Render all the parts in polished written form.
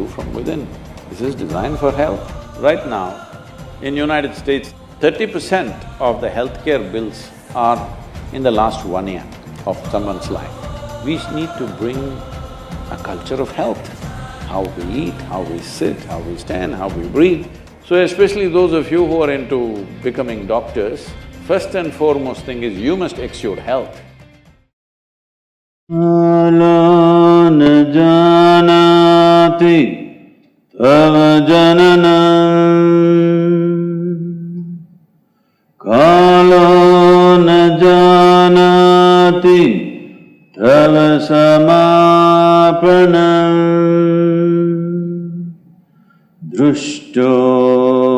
from within. This is designed for health. Right now, in United States, 30% of the healthcare bills are in the last 1 year of someone's life. We need to bring a culture of health, how we eat, how we sit, how we stand, how we breathe. So especially those of you who are into becoming doctors, first and foremost thing is you must exude health. Kalo na janati tava jananam, Kalo na janati tava samapanam, Drushto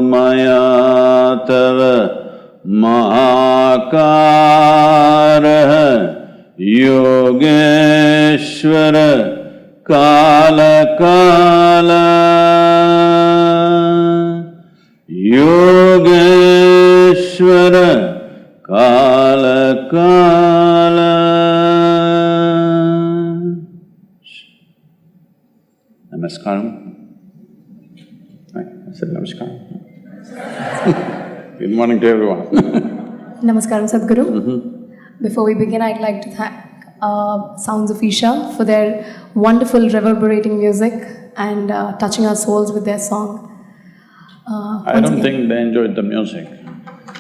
maya tava mahakaraha Yogeshwara Kala Kala, Yogeshwara Kala Kala. Namaskaram. Right, I said namaskaram. Good morning to everyone. Namaskaram, Sadhguru. Before we begin, I'd like to thank Sounds of Isha for their wonderful reverberating music and touching our souls with their song. I don't think they enjoyed the music.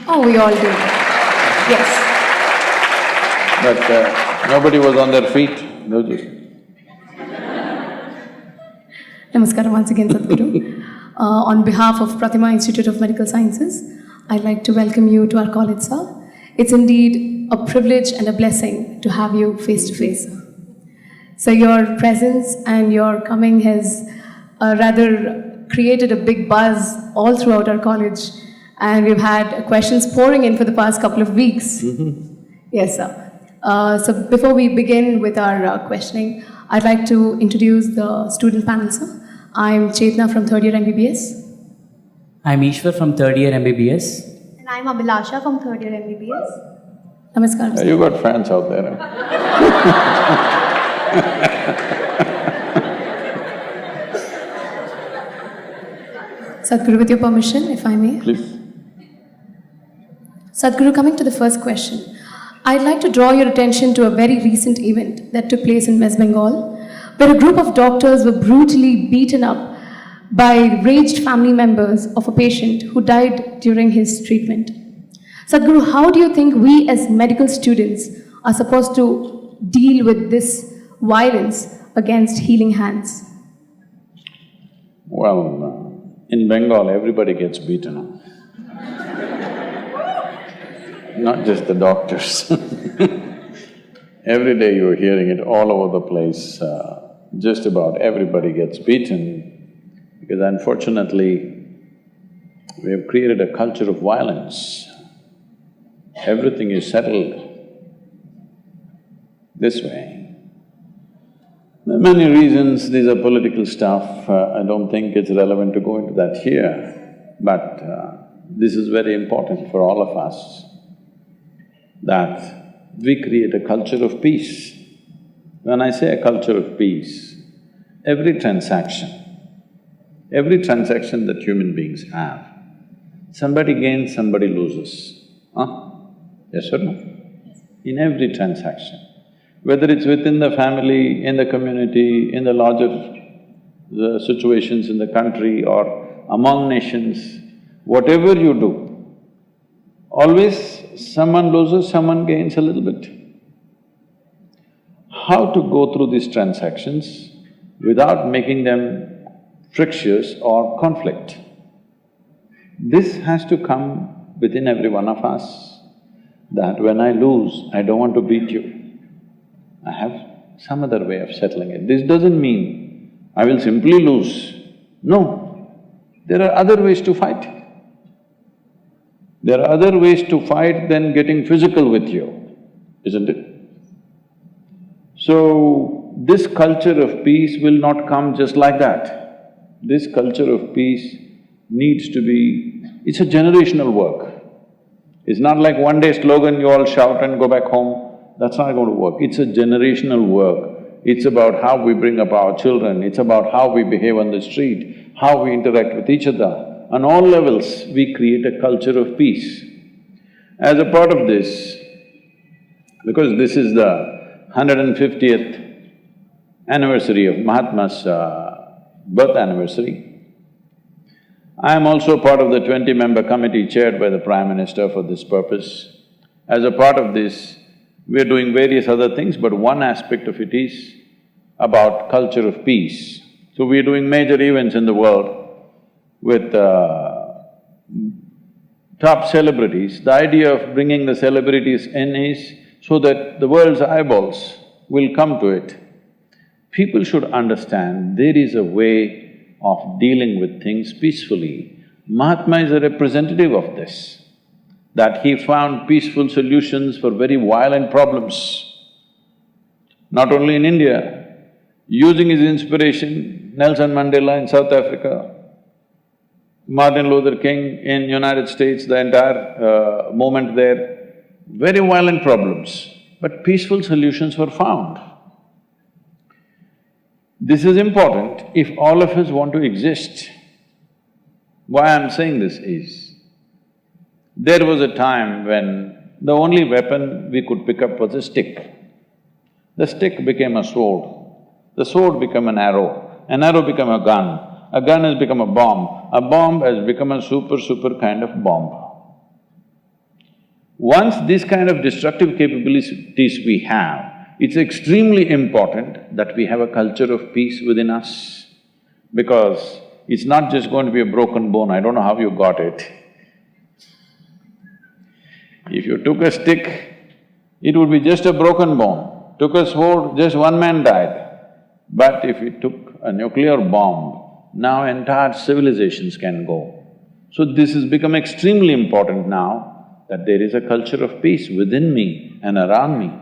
Oh, we all do. Yes. But nobody was on their feet, they were just… Namaskaram once again, Sadhguru. On behalf of Prathima Institute of Medical Sciences, I'd like to welcome you to our college, sir. It's indeed a privilege and a blessing to have you face to face. So your presence and your coming has rather created a big buzz all throughout our college, and we've had questions pouring in for the past couple of weeks. Yes, sir. So before we begin with our questioning, I'd like to introduce the student panel, sir. I'm Chetna from third year MBBS. I'm Ishwar from third year MBBS. And I'm Abhilasha from third year MBBS. Namaskaram, sir. You got fans out there, huh? Sadhguru, with your permission, if I may. Please. Sadhguru, coming to the first question, I'd like to draw your attention to a very recent event that took place in West Bengal, where a group of doctors were brutally beaten up by raged family members of a patient who died during his treatment. Sadhguru, how do you think we as medical students are supposed to deal with this violence against healing hands? Well, in Bengal, everybody gets beaten up. Not just the doctors. Every day you're hearing it all over the place, just about everybody gets beaten because unfortunately, we have created a culture of violence. Everything is settled this way. There are many reasons, these are political stuff, I don't think it's relevant to go into that here, but this is very important for all of us, that we create a culture of peace. When I say a culture of peace, every transaction that human beings have, somebody gains, somebody loses, huh? Yes or no? In every transaction, whether it's within the family, in the community, in the larger situations in the country or among nations, whatever you do, always someone loses, someone gains a little bit. How to go through these transactions without making them frictious or conflict? This has to come within every one of us, that when I lose, I don't want to beat you. I have some other way of settling it. This doesn't mean I will simply lose. No, there are other ways to fight. There are other ways to fight than getting physical with you, isn't it? So, this culture of peace will not come just like that. This culture of peace needs to be… it's a generational work. It's not like one day slogan you all shout and go back home, that's not going to work. It's a generational work. it's about how we bring up our children, it's about how we behave on the street, how we interact with each other. On all levels, we create a culture of peace. As a part of this, because this is the 150th anniversary of Mahatma's birth anniversary, I am also part of the 20-member committee chaired by the Prime Minister for this purpose. As a part of this, we are doing various other things, but one aspect of it is about culture of peace. So we are doing major events in the world with top celebrities. The idea of bringing the celebrities in is so that the world's eyeballs will come to it. People should understand there is a way of dealing with things peacefully. Mahatma is a representative of this, that he found peaceful solutions for very violent problems. Not only in India, using his inspiration, Nelson Mandela in South Africa, Martin Luther King in United States, the entire movement there, very violent problems, but peaceful solutions were found. This is important if all of us want to exist. Why I'm saying this is, there was a time when the only weapon we could pick up was a stick. The stick became a sword, the sword became an arrow became a gun has become a bomb has become a super kind of bomb. Once this kind of destructive capabilities we have, it's extremely important that we have a culture of peace within us, because it's not just going to be a broken bone. I don't know how you got it. If you took a stick, it would be just a broken bone. Took a sword, just one man died. But if you took a nuclear bomb, now entire civilizations can go. So this has become extremely important now, that there is a culture of peace within me and around me.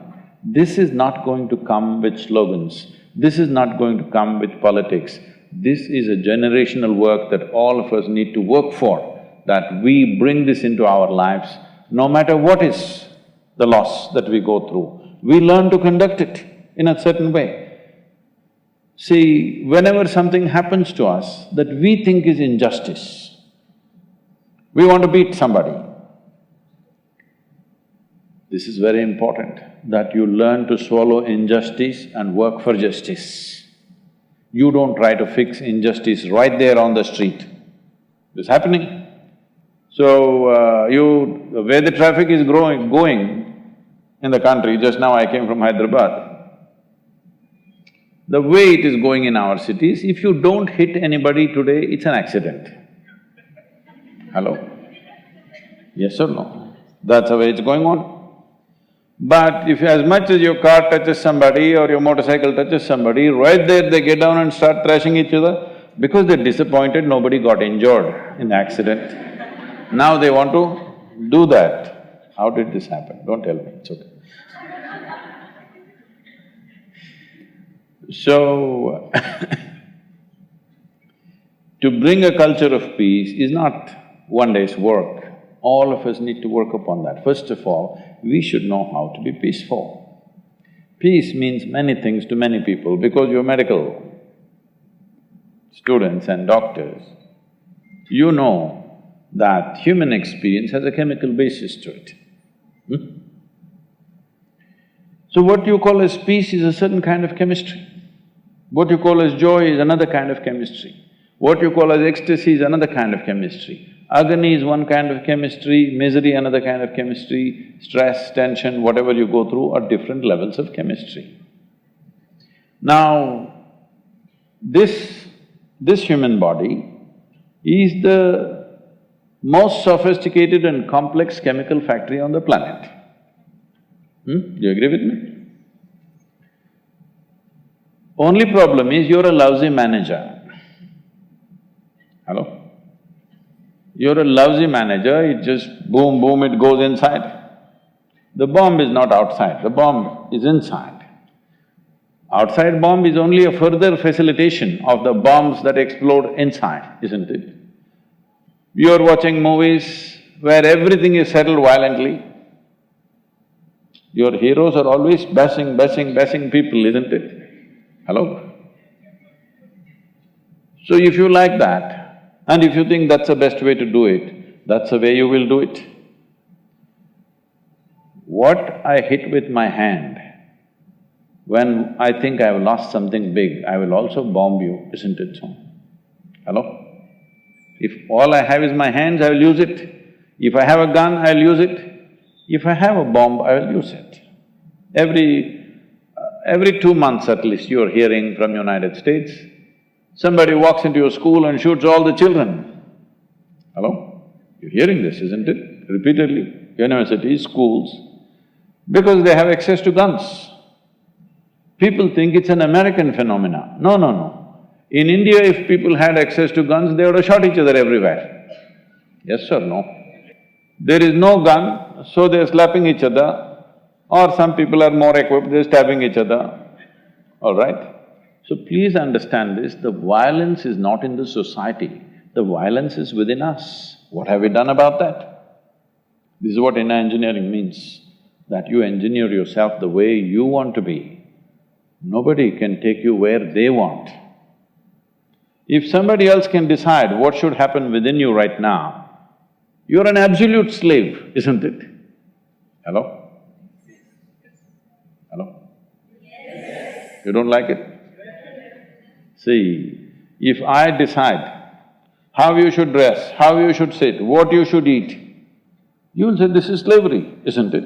This is not going to come with slogans, this is not going to come with politics. This is a generational work that all of us need to work for, that we bring this into our lives, no matter what is the loss that we go through, we learn to conduct it in a certain way. See, whenever something happens to us that we think is injustice, we want to beat somebody. This is very important, that you learn to swallow injustice and work for justice. You don't try to fix injustice right there on the street. It's happening. So, where the traffic is going in the country, just now I came from Hyderabad, the way it is going in our cities, if you don't hit anybody today, it's an accident. Hello? Yes or no? That's the way it's going on. But if as much as your car touches somebody or your motorcycle touches somebody, right there they get down and start thrashing each other. Because they're disappointed nobody got injured in the accident. Now they want to do that. How did this happen? Don't tell me, it's okay. So, to bring a culture of peace is not one day's work. All of us need to work upon that. First of all, we should know how to be peaceful. Peace means many things to many people because you're medical students and doctors. You know that human experience has a chemical basis to it. So what you call as peace is a certain kind of chemistry. What you call as joy is another kind of chemistry. What you call as ecstasy is another kind of chemistry. Agony is one kind of chemistry, misery another kind of chemistry, stress, tension, whatever you go through are different levels of chemistry. Now, this human body is the most sophisticated and complex chemical factory on the planet. Do you agree with me? Only problem is you're a lousy manager. Hello? You're a lousy manager, it just boom, boom, it goes inside. The bomb is not outside, the bomb is inside. Outside bomb is only a further facilitation of the bombs that explode inside, isn't it? You're watching movies where everything is settled violently. Your heroes are always bashing people, isn't it? Hello? So if you like that, and if you think that's the best way to do it, that's the way you will do it. What I hit with my hand, when I think I've lost something big, I will also bomb you, isn't it so? Hello? If all I have is my hands, I will use it. If I have a gun, I'll use it. If I have a bomb, I will use it. Every 2 months at least, you're hearing from United States, somebody walks into your school and shoots all the children. Hello? You're hearing this, isn't it? Repeatedly, universities, schools, because they have access to guns. People think it's an American phenomena. No, no, no. In India, if people had access to guns, they would have shot each other everywhere. Yes or no? There is no gun, so they're slapping each other, or some people are more equipped, they're stabbing each other, all right? So please understand this, the violence is not in the society, the violence is within us. What have we done about that? This is what inner engineering means, that you engineer yourself the way you want to be. Nobody can take you where they want. If somebody else can decide what should happen within you right now, you're an absolute slave, isn't it? Hello? Hello? You don't like it? See, if I decide how you should dress, how you should sit, what you should eat, you'll say this is slavery, isn't it?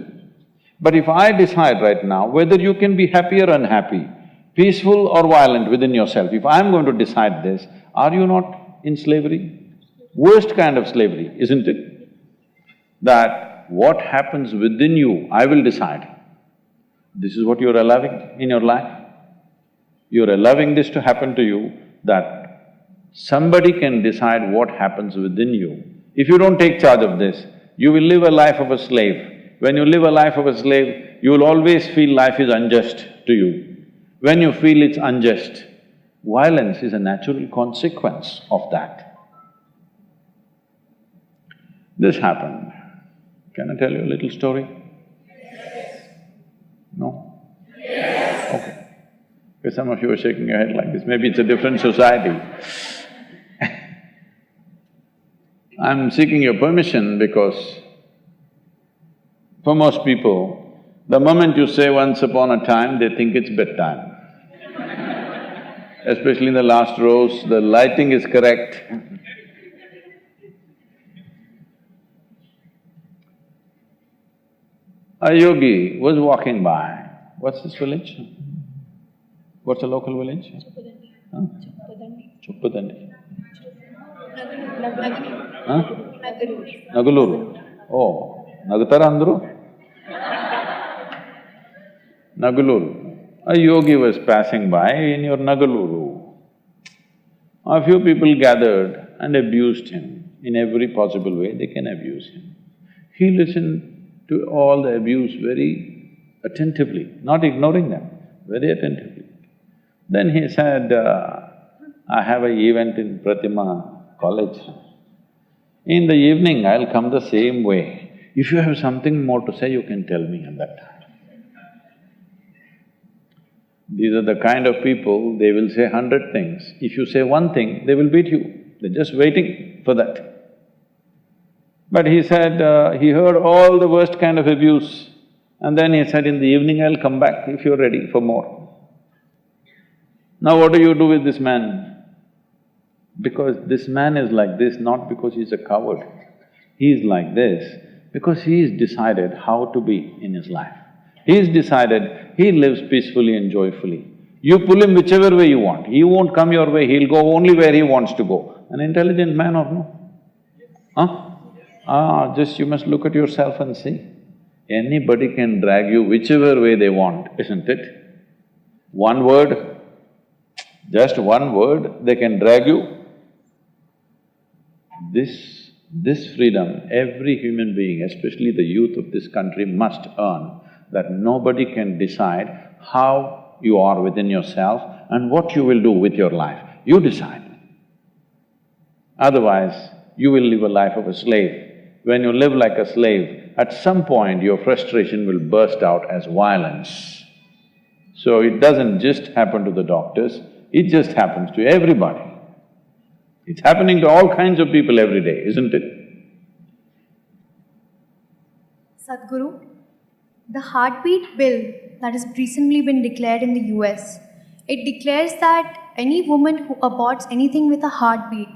But if I decide right now whether you can be happy or unhappy, peaceful or violent within yourself, if I'm going to decide this, are you not in slavery? Worst kind of slavery, isn't it? That what happens within you, I will decide. This is what you're allowing in your life. You're allowing this to happen to you, that somebody can decide what happens within you. If you don't take charge of this, you will live a life of a slave. When you live a life of a slave, you will always feel life is unjust to you. When you feel it's unjust, violence is a natural consequence of that. This happened. Can I tell you a little story? Yes. No? Yes. Okay. Because some of you are shaking your head like this, maybe it's a different society. I'm seeking your permission because for most people, the moment you say once upon a time, they think it's bedtime. Especially in the last rows, the lighting is correct. A yogi was walking by. What's this village? What's the local village? Huh? Chuppadandi. Huh? Nagaluru. Oh, Nagutara andru? Nagaluru. A yogi was passing by in your Nagaluru. A few people gathered and abused him. In every possible way they can abuse him. He listened to all the abuse very attentively, not ignoring them, very attentively. Then he said, I have an event in Prathima college. In the evening, I'll come the same way. If you have something more to say, you can tell me at that time. These are the kind of people, they will say 100 things. If you say one thing, they will beat you. They're just waiting for that. But he said, he heard all the worst kind of abuse, and then he said, in the evening I'll come back if you're ready for more. Now what do you do with this man? Because this man is like this, not because he's a coward. He is like this because he's decided how to be in his life. He's decided he lives peacefully and joyfully. You pull him whichever way you want, he won't come your way, he'll go only where he wants to go. An intelligent man or no? Huh? Just you must look at yourself and see. Anybody can drag you whichever way they want, isn't it? One word, just one word, they can drag you. This freedom, every human being, especially the youth of this country, must earn, that nobody can decide how you are within yourself and what you will do with your life. You decide. Otherwise, you will live a life of a slave. When you live like a slave, at some point your frustration will burst out as violence. So it doesn't just happen to the doctors, it just happens to everybody. It's happening to all kinds of people every day, isn't it? Sadhguru, the heartbeat bill that has recently been declared in the US, it declares that any woman who aborts anything with a heartbeat,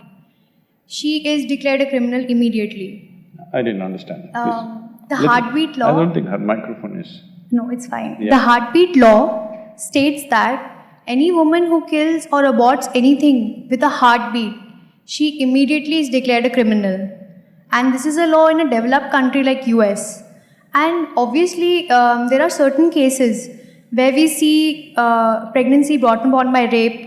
she is declared a criminal immediately. I didn't understand. The heartbeat law… I don't think her microphone is… No, it's fine. Yeah. The heartbeat law states that any woman who kills or aborts anything with a heartbeat, she immediately is declared a criminal. And this is a law in a developed country like US. And obviously, there are certain cases where we see pregnancy brought about by rape,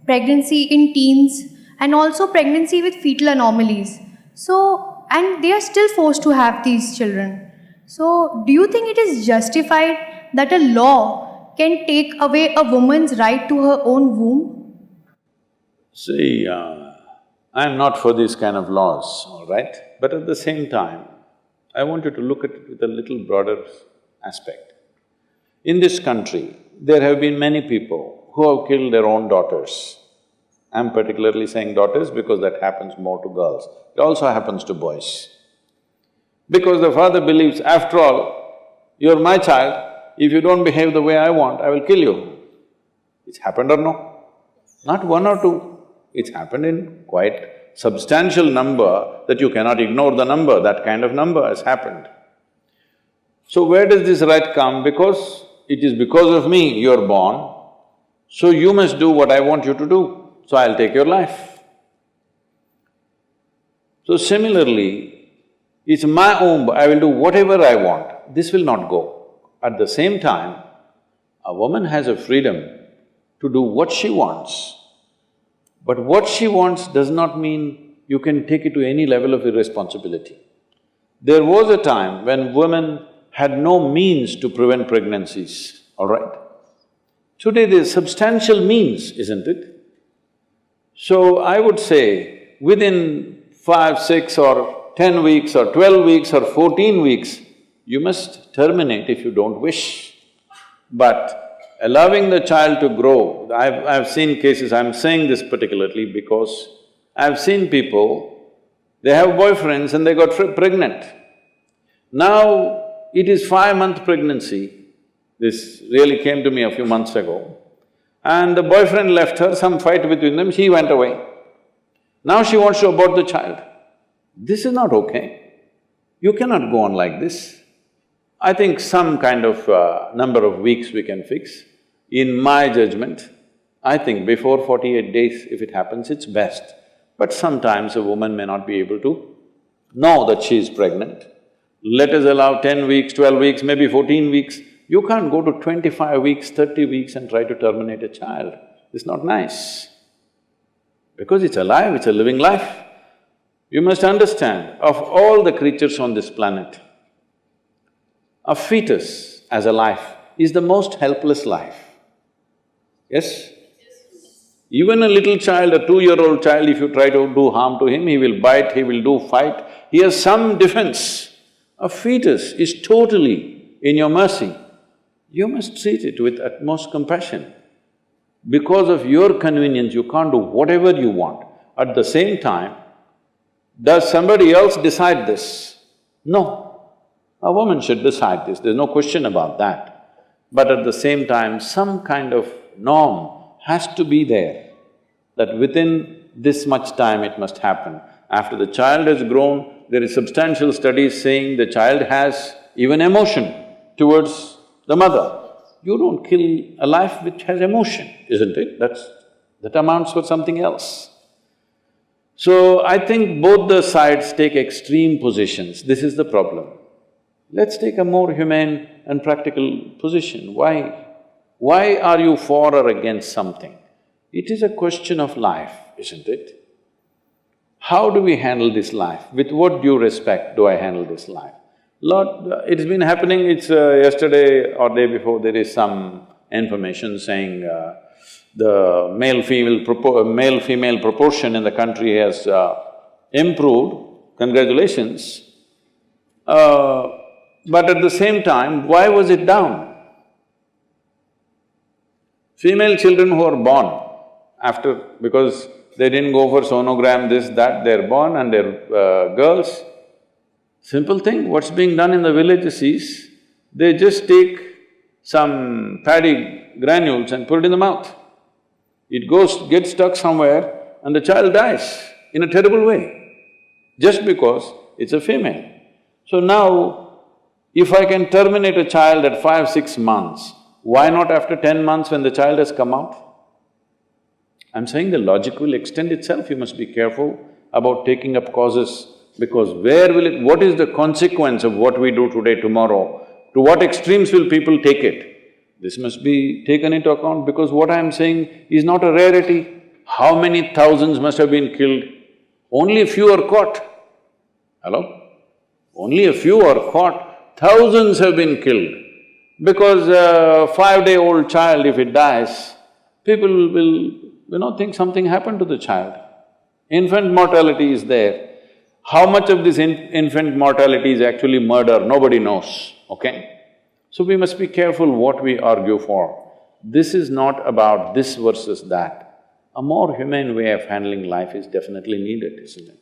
pregnancy in teens, and also pregnancy with fetal anomalies. So, and they are still forced to have these children. So, do you think it is justified that a law can take away a woman's right to her own womb? See, I'm not for these kind of laws, all right? But at the same time, I want you to look at it with a little broader aspect. In this country, there have been many people who have killed their own daughters. I'm particularly saying daughters because that happens more to girls. It also happens to boys. Because the father believes, after all, you're my child, if you don't behave the way I want, I will kill you. It's happened or no? Not one or two, it's happened in quite substantial number that you cannot ignore the number, that kind of number has happened. So where does this right come? Because it is because of me you're born, so you must do what I want you to do, so I'll take your life. So similarly, it's my womb, I will do whatever I want, this will not go. At the same time, a woman has a freedom to do what she wants. But what she wants does not mean you can take it to any level of irresponsibility. There was a time when women had no means to prevent pregnancies, all right? Today there's substantial means, isn't it? So I would say, within 5, 6 or 10 weeks or 12 weeks or 14 weeks, you must terminate if you don't wish. But allowing the child to grow, I've seen cases, I'm saying this particularly because I've seen people, they have boyfriends and they got pregnant. Now, it is 5-month pregnancy, this really came to me a few months ago, and the boyfriend left her, some fight between them, she went away. Now she wants to abort the child. This is not okay. You cannot go on like this. I think some kind of number of weeks we can fix. In my judgment, I think before 48 days, if it happens, it's best. But sometimes a woman may not be able to know that she is pregnant. Let us allow 10 weeks, 12 weeks, maybe 14 weeks. You can't go to 25 weeks, 30 weeks and try to terminate a child. It's not nice. Because it's alive, it's a living life. You must understand, of all the creatures on this planet, a fetus as a life is the most helpless life. Yes? Even a little child, a 2-year-old child, if you try to do harm to him, he will bite, he will do fight, he has some defense. A fetus is totally in your mercy. You must treat it with utmost compassion. Because of your convenience, you can't do whatever you want. At the same time, does somebody else decide this? No. A woman should decide this, there's no question about that. But at the same time, some kind of norm has to be there, that within this much time it must happen. After the child has grown, there is substantial studies saying the child has even emotion towards the mother. You don't kill a life which has emotion, isn't it? That amounts for something else. So I think both the sides take extreme positions, this is the problem. Let's take a more humane and practical position. Why? Why are you for or against something? It is a question of life, isn't it? How do we handle this life? With what due respect do I handle this life? It's been happening, it's yesterday or day before, there is some information saying the male-female proportion in the country has improved, congratulations. But at the same time, why was it down? Female children who are born after… because they didn't go for sonogram, this, that, they're born and they're girls. Simple thing, what's being done in the villages is, they just take some paddy granules and put it in the mouth. It gets stuck somewhere and the child dies in a terrible way, just because it's a female. So now, if I can terminate a child at 5, 6 months, why not after 10 months when the child has come out? I'm saying the logic will extend itself, you must be careful about taking up causes, because what is the consequence of what we do today, tomorrow? To what extremes will people take it? This must be taken into account, because what I'm saying is not a rarity. How many thousands must have been killed? Only a few are caught. Hello? Only a few are caught, thousands have been killed. Because a 5-day-old child, if it dies, people will, think something happened to the child. Infant mortality is there. How much of this infant mortality is actually murder, nobody knows, okay? So we must be careful what we argue for. This is not about this versus that. A more humane way of handling life is definitely needed, isn't it?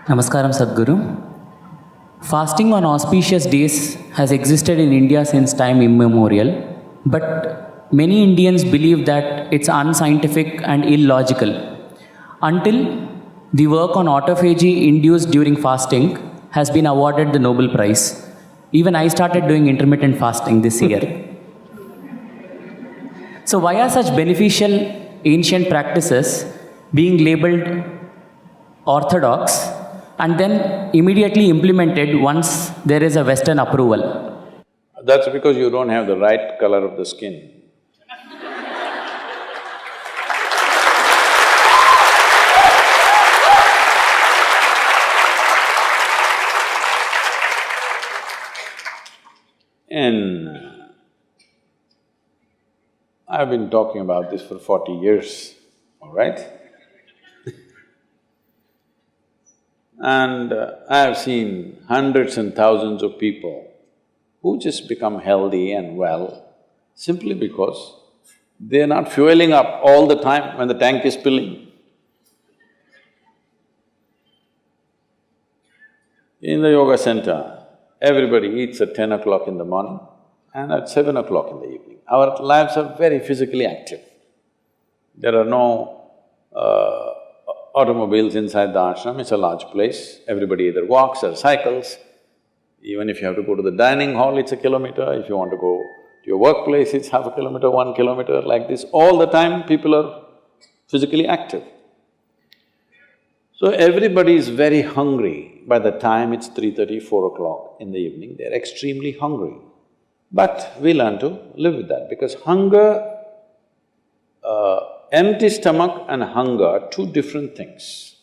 Namaskaram, Sadhguru. Fasting on auspicious days has existed in India since time immemorial, but many Indians believe that it's unscientific and illogical. Until the work on autophagy induced during fasting has been awarded the Nobel Prize. Even I started doing intermittent fasting this year. So why are such beneficial ancient practices being labeled orthodox and then immediately implemented once there is a Western approval? That's because you don't have the right color of the skin. I've been talking about this for 40 years, all right? And I have seen hundreds and thousands of people who just become healthy and well simply because they're not fueling up all the time when the tank is filling. In the yoga center, everybody eats at 10 o'clock in the morning and at 7 o'clock in the evening. Our lives are very physically active. There are no automobiles inside the ashram, it's a large place. Everybody either walks or cycles. Even if you have to go to the dining hall, it's a kilometer. If you want to go to your workplace, it's half a kilometer, 1 kilometer, like this. All the time, people are physically active. So everybody is very hungry. By the time it's 3:30, 4 o'clock in the evening, they're extremely hungry. But we learn to live with that, because hunger, empty stomach and hunger are two different things.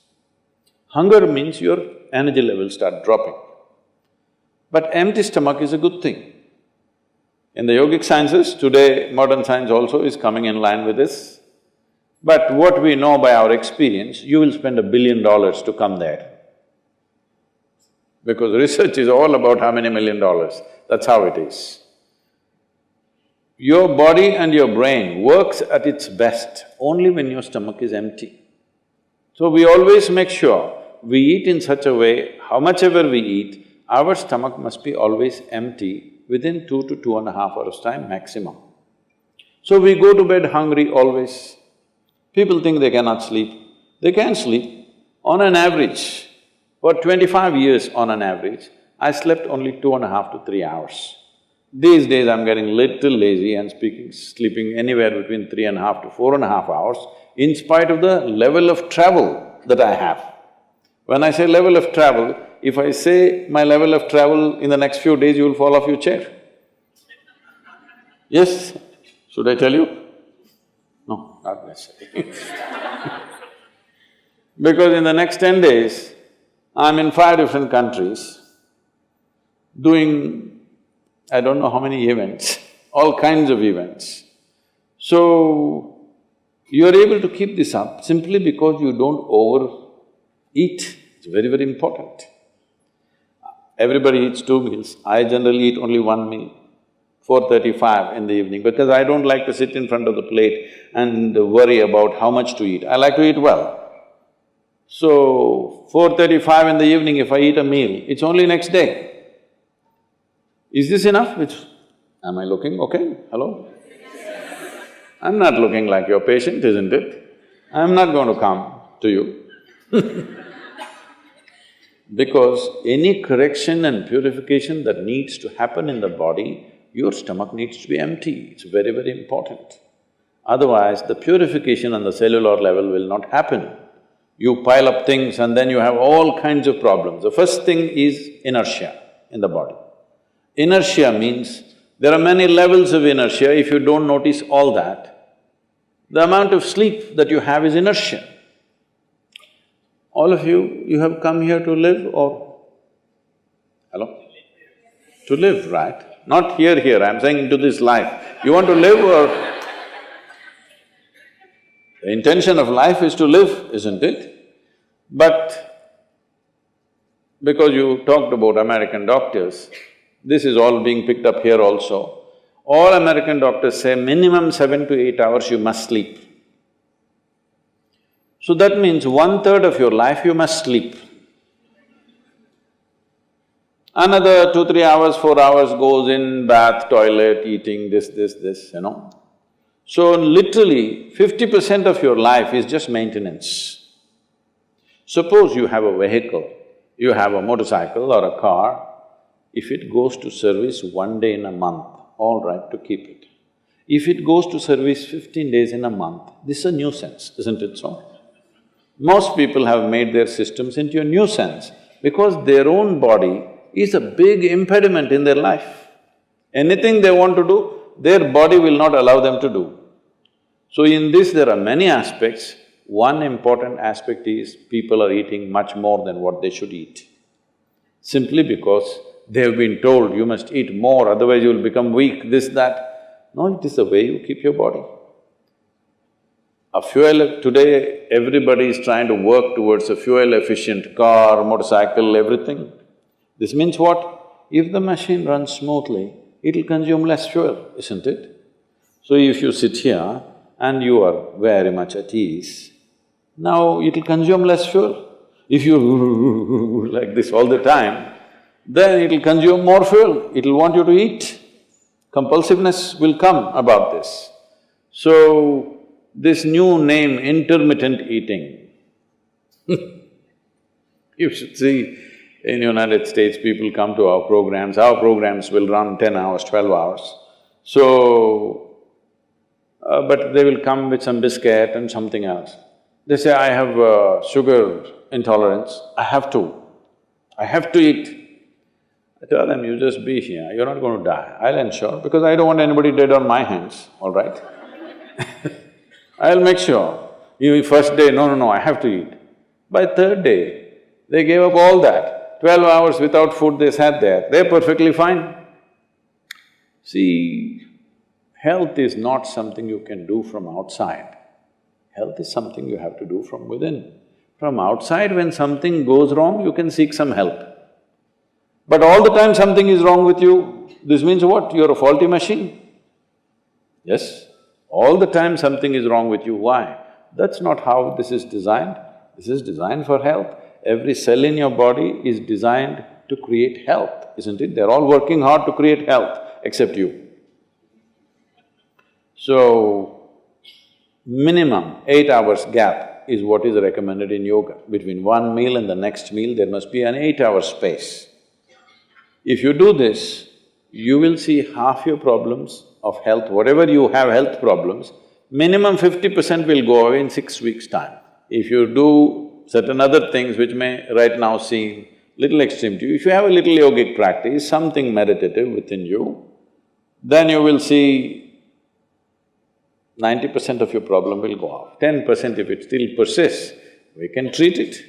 Hunger means your energy levels start dropping. But empty stomach is a good thing. In the yogic sciences, today modern science also is coming in line with this. But what we know by our experience, you will spend $1 billion to come there. Because research is all about how many $1 million, that's how it is. Your body and your brain works at its best only when your stomach is empty. So we always make sure we eat in such a way, how much ever we eat, our stomach must be always empty within 2 to 2.5 hours' time maximum. So we go to bed hungry always. People think they cannot sleep. They can sleep. On an average, for 25 years on an average, I slept only 2.5 to 3 hours. These days I'm getting little lazy and sleeping anywhere between 3.5 to 4.5 hours in spite of the level of travel that I have. When I say level of travel, if I say my level of travel in the next few days, you will fall off your chair. Yes? Should I tell you? No, not necessarily. Because in the next 10 days, I'm in 5 different countries doing I don't know how many events, all kinds of events. So, you're able to keep this up simply because you don't overeat. It's very, very important. Everybody eats 2 meals. I generally eat only 1 meal, 4:35 in the evening, because I don't like to sit in front of the plate and worry about how much to eat. I like to eat well. So, 4:35 in the evening, if I eat a meal, it's only next day. Is this enough? Am I looking okay? Hello? I'm not looking like your patient, isn't it? I'm not going to come to you because any correction and purification that needs to happen in the body, your stomach needs to be empty. It's very, very important. Otherwise, the purification on the cellular level will not happen. You pile up things and then you have all kinds of problems. The first thing is inertia in the body. Inertia means there are many levels of inertia. If you don't notice all that, the amount of sleep that you have is inertia. All of you have come here to live or… Hello? To live, right? Not here, I'm saying into this life. You want to live or… The intention of life is to live, isn't it? But because you talked about American doctors, this is all being picked up here also. All American doctors say minimum 7 to 8 hours you must sleep. So that means 1/3 of your life you must sleep. Another 2-3 hours, 4 hours goes in bath, toilet, eating, this, you know. So literally 50% of your life is just maintenance. Suppose you have a vehicle, you have a motorcycle or a car, if it goes to service 1 day in a month, all right to keep it. If it goes to service 15 days in a month, this is a nuisance, isn't it so? Most people have made their systems into a nuisance because their own body is a big impediment in their life. Anything they want to do, their body will not allow them to do. So in this there are many aspects. One important aspect is people are eating much more than what they should eat. Simply because they have been told, you must eat more, otherwise you will become weak, this, that. No, it is the way you keep your body. Today everybody is trying to work towards a fuel-efficient car, motorcycle, everything. This means what? If the machine runs smoothly, it'll consume less fuel, isn't it? So if you sit here and you are very much at ease, now it'll consume less fuel. If you like this all the time, then it'll consume more fuel, it'll want you to eat. Compulsiveness will come about this. So, this new name, intermittent eating you should see, in United States, people come to our programs will run 10 hours, 12 hours. So, but they will come with some biscuit and something else. They say, I have sugar intolerance, I have to eat. I tell them, you just be here, you're not going to die, I'll ensure, because I don't want anybody dead on my hands, all right? I'll make sure. You first day, no, I have to eat. By third day, they gave up all that. 12 hours without food they sat there, they're perfectly fine. See, health is not something you can do from outside. Health is something you have to do from within. From outside, when something goes wrong, you can seek some help. But all the time something is wrong with you, this means what? You're a faulty machine. Yes? All the time something is wrong with you, why? That's not how this is designed. This is designed for health. Every cell in your body is designed to create health, isn't it? They're all working hard to create health, except you. So, minimum 8 hours gap is what is recommended in yoga. Between one meal and the next meal, there must be an 8-hour space. If you do this, you will see half your problems of health, whatever you have health problems, minimum 50% will go away in 6 weeks' time. If you do certain other things which may right now seem little extreme to you, if you have a little yogic practice, something meditative within you, then you will see 90% of your problem will go off. 10% if it still persists, we can treat it.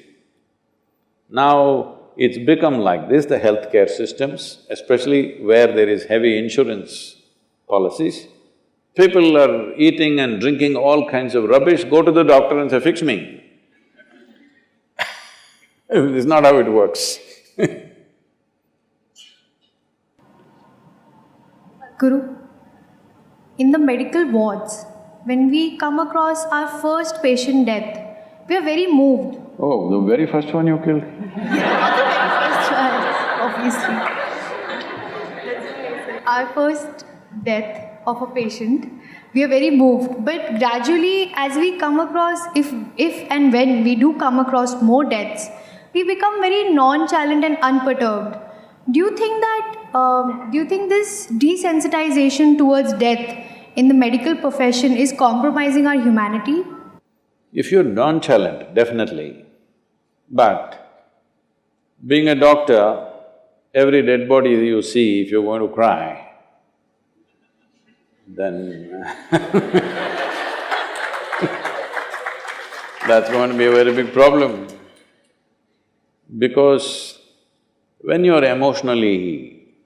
Now, it's become like this, the healthcare systems, especially where there is heavy insurance policies. People are eating and drinking all kinds of rubbish, go to the doctor and say, fix me. This is not how it works Guru, in the medical wards, when we come across our first patient death, we are very moved. Oh, the very first one you killed? Not the very first one, obviously. Our first death of a patient, we are very moved. But gradually, as we come across, if and when we do come across more deaths, we become very nonchalant and unperturbed. Do you think this desensitization towards death in the medical profession is compromising our humanity? If you're nonchalant, definitely. But being a doctor, every dead body you see, if you're going to cry, then that's going to be a very big problem. Because when you're emotionally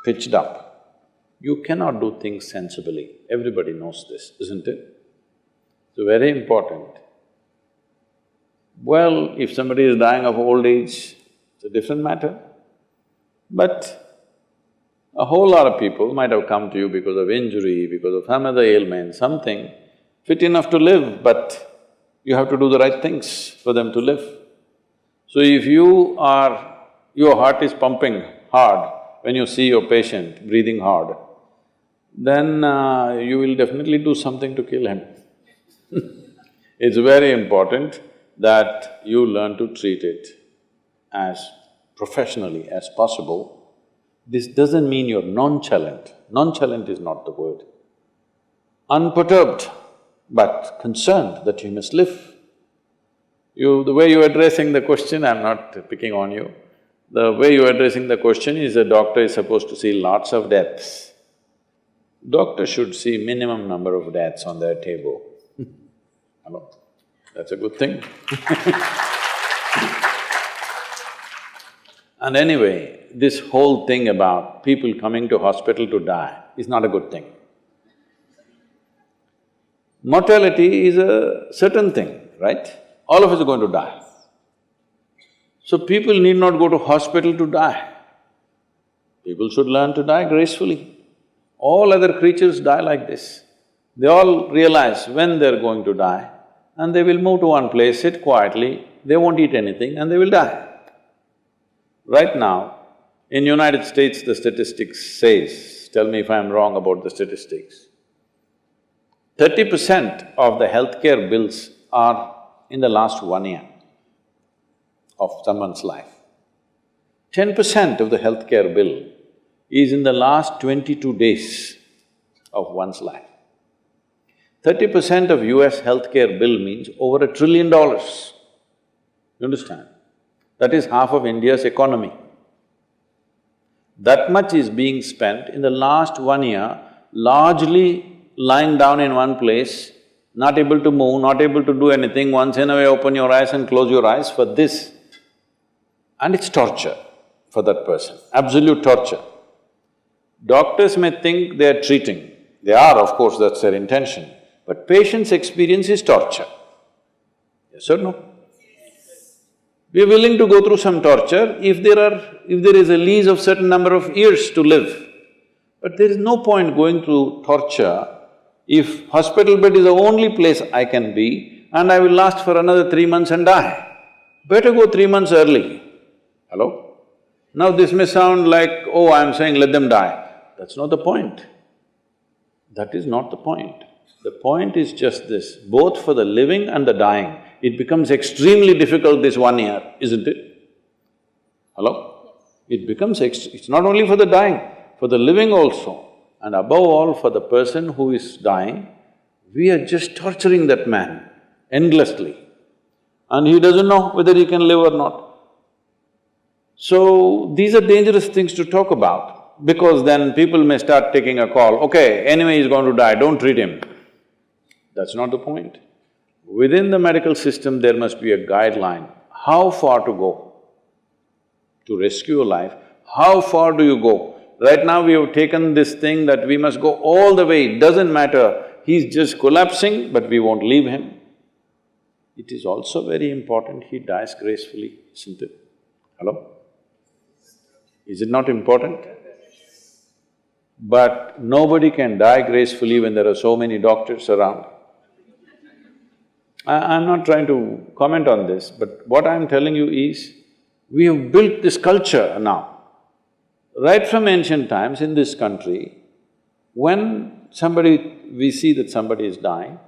pitched up, you cannot do things sensibly. Everybody knows this, isn't it? So very important. Well, if somebody is dying of old age, it's a different matter. But a whole lot of people might have come to you because of injury, because of some other ailment, something fit enough to live, but you have to do the right things for them to live. So if your heart is pumping hard when you see your patient breathing hard, then you will definitely do something to kill him. It's very important that you learn to treat it as professionally as possible. This doesn't mean you're nonchalant. Nonchalant is not the word. Unperturbed, but concerned that you must live. The way you're addressing the question, I'm not picking on you, the way you're addressing the question is a doctor is supposed to see lots of deaths. Doctor should see minimum number of deaths on their table. Hello? That's a good thing. And anyway, this whole thing about people coming to hospital to die is not a good thing. Mortality is a certain thing, right? All of us are going to die. So people need not go to hospital to die. People should learn to die gracefully. All other creatures die like this. They all realize when they're going to die and they will move to one place, sit quietly, they won't eat anything and they will die. Right now, in United States, the statistics says, tell me if I'm wrong about the statistics, 30% of the healthcare bills are in the last 1 year of someone's life. 10% of the healthcare bill is in the last 22 days of one's life. 30% of US healthcare bill means over $1 trillion. You understand? That is half of India's economy. That much is being spent in the last 1 year, largely lying down in one place, not able to move, not able to do anything, once in a way open your eyes and close your eyes for this. And it's torture for that person, absolute torture. Doctors may think they are treating, they are, of course, that's their intention, but patient's experience is torture. Yes or no? We are willing to go through some torture if there is a lease of certain number of years to live. But there is no point going through torture if hospital bed is the only place I can be and I will last for another 3 months and die. Better go 3 months early. Hello? Now this may sound like, oh, I'm saying let them die. That's not the point. That is not the point. The point is just this, both for the living and the dying, it becomes extremely difficult this 1 year, isn't it? Hello? It becomes it's not only for the dying, for the living also. And above all, for the person who is dying, we are just torturing that man endlessly. And he doesn't know whether he can live or not. So, these are dangerous things to talk about, because then people may start taking a call, okay, anyway he's going to die, don't treat him. That's not the point. Within the medical system, there must be a guideline, how far to go to rescue a life, how far do you go? Right now we have taken this thing that we must go all the way, it doesn't matter, he's just collapsing, but we won't leave him. It is also very important he dies gracefully, isn't it? Hello? Is it not important? but nobody can die gracefully when there are so many doctors around. I'm not trying to comment on this, but what I'm telling you is, we have built this culture now. Right from ancient times in this country, when we see that somebody is dying,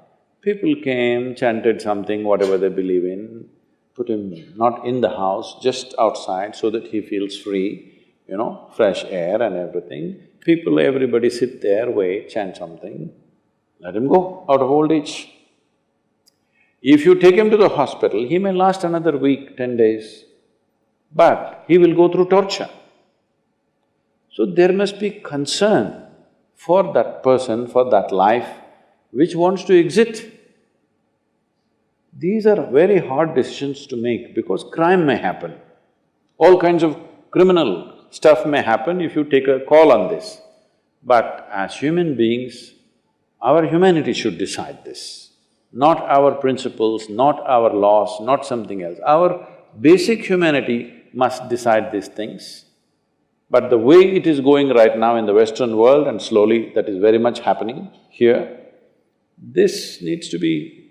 people came, chanted something, whatever they believe in, put him not in the house, just outside so that he feels free, fresh air and everything. Everybody sit there, wait, chant something, let him go out of old age. If you take him to the hospital, he may last another week, 10 days, but he will go through torture. So there must be concern for that person, for that life which wants to exit. These are very hard decisions to make because crime may happen. All kinds of criminal stuff may happen if you take a call on this. But as human beings, our humanity should decide this, not our principles, not our laws, not something else. Our basic humanity must decide these things. But the way it is going right now in the Western world, and slowly that is very much happening here, this needs to be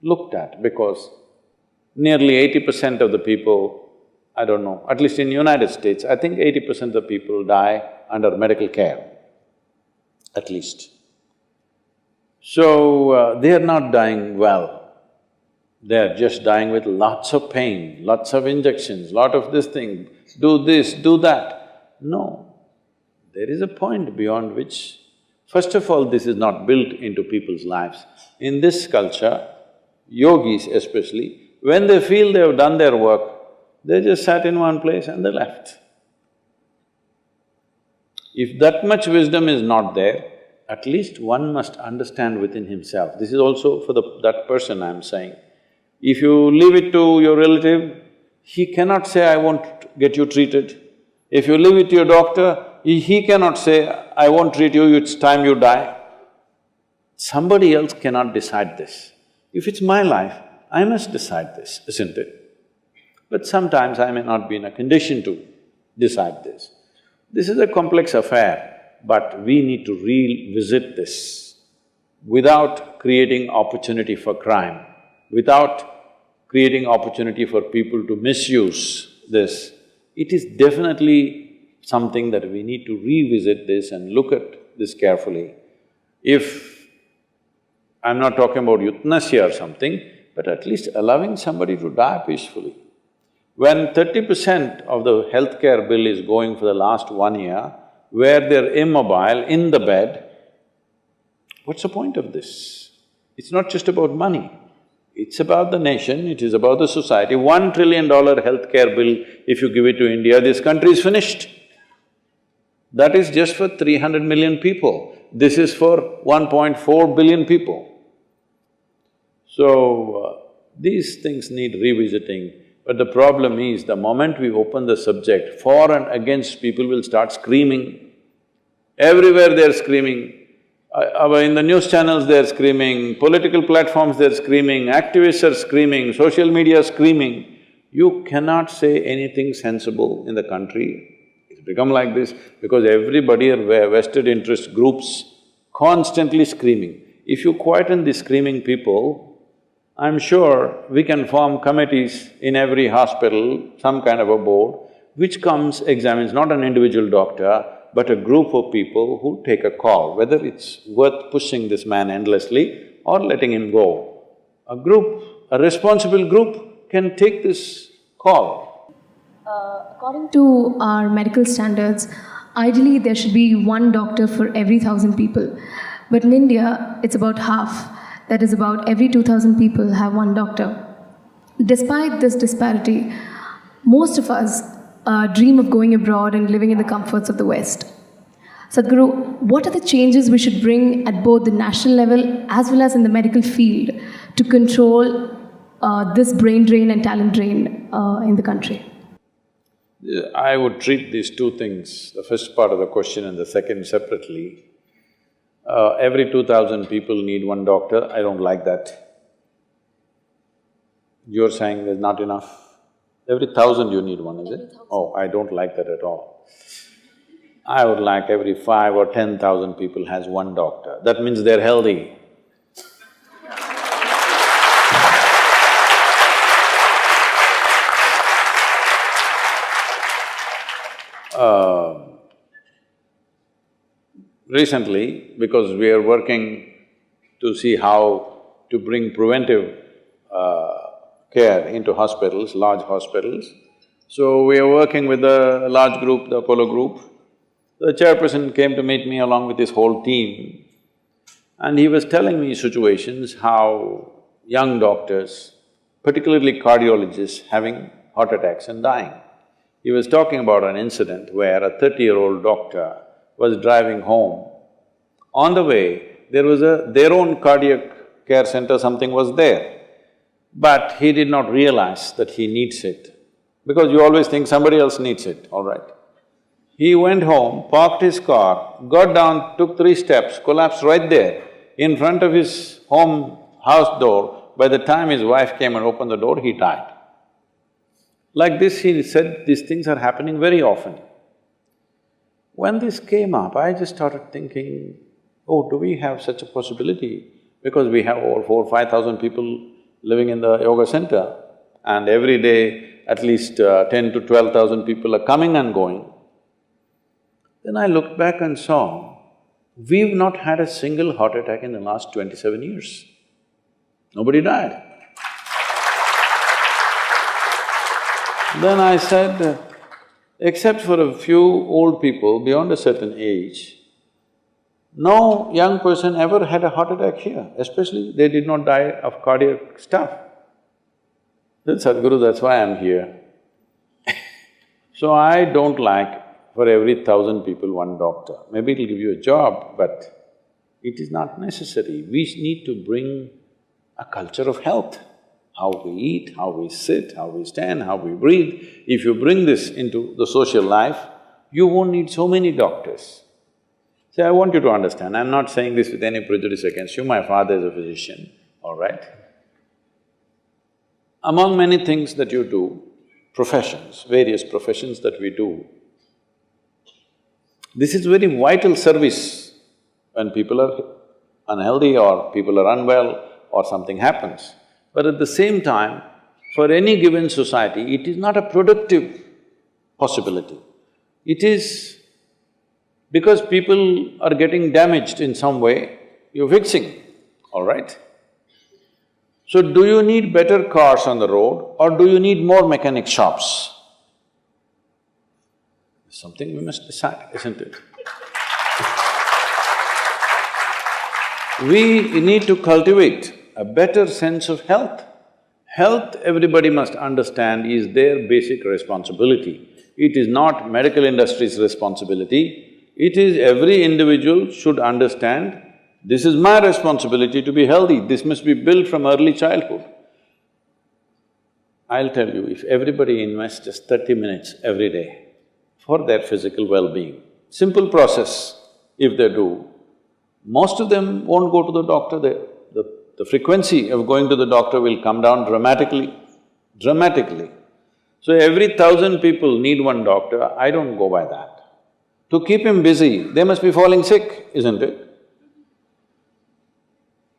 looked at because nearly 80% of the people, I don't know, at least in United States, I think 80% of the people die under medical care, at least. So, they are not dying well. They are just dying with lots of pain, lots of injections, lot of this thing, do this, do that. No, there is a point beyond which… First of all, this is not built into people's lives. In this culture, yogis especially, when they feel they have done their work, they just sat in one place and they left. If that much wisdom is not there, at least one must understand within himself. This is also for that person I'm saying. If you leave it to your relative, he cannot say, I won't get you treated. If you leave it to your doctor, he cannot say, I won't treat you, it's time you die. Somebody else cannot decide this. If it's my life, I must decide this, isn't it? But sometimes I may not be in a condition to decide this. This is a complex affair, but we need to revisit this without creating opportunity for crime, without creating opportunity for people to misuse this. It is definitely something that we need to revisit this and look at this carefully. If… I'm not talking about euthanasia or something, but at least allowing somebody to die peacefully. When 30% of the healthcare bill is going for the last 1 year, where they're immobile in the bed, what's the point of this? It's not just about money. It's about the nation, it is about the society. $1 trillion healthcare bill, if you give it to India, this country is finished. That is just for 300 million people. This is for 1.4 billion people. So, these things need revisiting. But the problem is, the moment we open the subject, for and against, people will start screaming. Everywhere they're screaming. In the news channels they're screaming, political platforms they're screaming, activists are screaming, social media screaming. You cannot say anything sensible in the country. It's become like this because everybody are vested interest groups constantly screaming. If you quieten the screaming people, I'm sure we can form committees in every hospital, some kind of a board, which comes, examines not an individual doctor, but a group of people who take a call, whether it's worth pushing this man endlessly or letting him go. A responsible group can take this call. According to our medical standards, ideally there should be one doctor for every 1,000 people. But in India, it's about half. That is, about every 2,000 people have one doctor. Despite this disparity, most of us dream of going abroad and living in the comforts of the West. Sadhguru, what are the changes we should bring at both the national level as well as in the medical field to control this brain drain and talent drain in the country? I would treat these two things, the first part of the question and the second separately. Every 2,000 people need one doctor, I don't like that. You're saying there's not enough. Every 1,000 you need one, is it? Oh, I don't like that at all. I would like every 5 or 10,000 people has one doctor. That means they're healthy. Recently, because we are working to see how to bring preventive care into hospitals, large hospitals, so we are working with a large group, the Apollo group. The chairperson came to meet me along with his whole team, and he was telling me situations how young doctors, particularly cardiologists, having heart attacks and dying. He was talking about an incident where a 30-year-old doctor was driving home. On the way, there was their own cardiac care center, something was there, but he did not realize that he needs it, because you always think somebody else needs it, all right. He went home, parked his car, got down, took 3 steps, collapsed right there in front of his house door. By the time his wife came and opened the door, he died. Like this, he said, these things are happening very often. When this came up, I just started thinking, oh, do we have such a possibility? Because we have over 4,000–5,000 people living in the yoga center, and every day at least 10 to 12,000 people are coming and going. Then I looked back and saw, we've not had a single heart attack in the last 27 years. Nobody died. Then I said, except for a few old people beyond a certain age, no young person ever had a heart attack here, especially they did not die of cardiac stuff. Then Sadhguru, that's why I'm here. So I don't like for every 1,000 people one doctor. Maybe it'll give you a job, but it is not necessary. We need to bring a culture of health. How we eat, how we sit, how we stand, how we breathe. If you bring this into the social life, you won't need so many doctors. See, I want you to understand, I'm not saying this with any prejudice against you, my father is a physician, all right? Among many things that you do, professions, various professions that we do, this is very vital service when people are unhealthy or people are unwell or something happens. But at the same time, for any given society, it is not a productive possibility. It is because people are getting damaged in some way, you're fixing, all right? So do you need better cars on the road or do you need more mechanic shops? Something we must decide, isn't it? We need to cultivate a better sense of health. Health, everybody must understand, is their basic responsibility. It is not medical industry's responsibility, it is every individual should understand, this is my responsibility to be healthy, this must be built from early childhood. I'll tell you, if everybody invests just 30 minutes every day for their physical well-being, simple process, if they do, most of them won't go to the doctor. The frequency of going to the doctor will come down dramatically, dramatically. So every 1,000 people need one doctor, I don't go by that. To keep him busy, they must be falling sick, isn't it?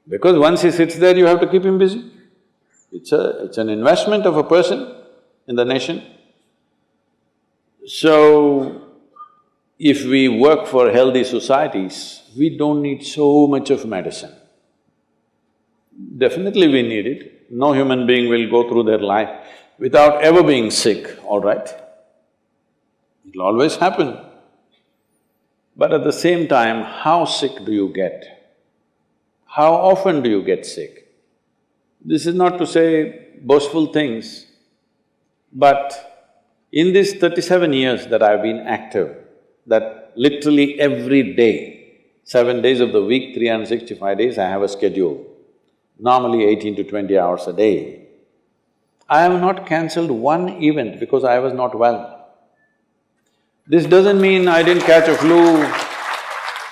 Because once he sits there, you have to keep him busy. It's an investment of a person in the nation. So, if we work for healthy societies, we don't need so much of medicine. Definitely we need it. No human being will go through their life without ever being sick, all right? It'll always happen. But at the same time, how sick do you get? How often do you get sick? This is not to say boastful things, but in these 37 years that I've been active, that literally every day, 7 days of the week, 365 days, I have a schedule, normally 18 to 20 hours a day. I have not cancelled one event because I was not well. This doesn't mean I didn't catch a flu,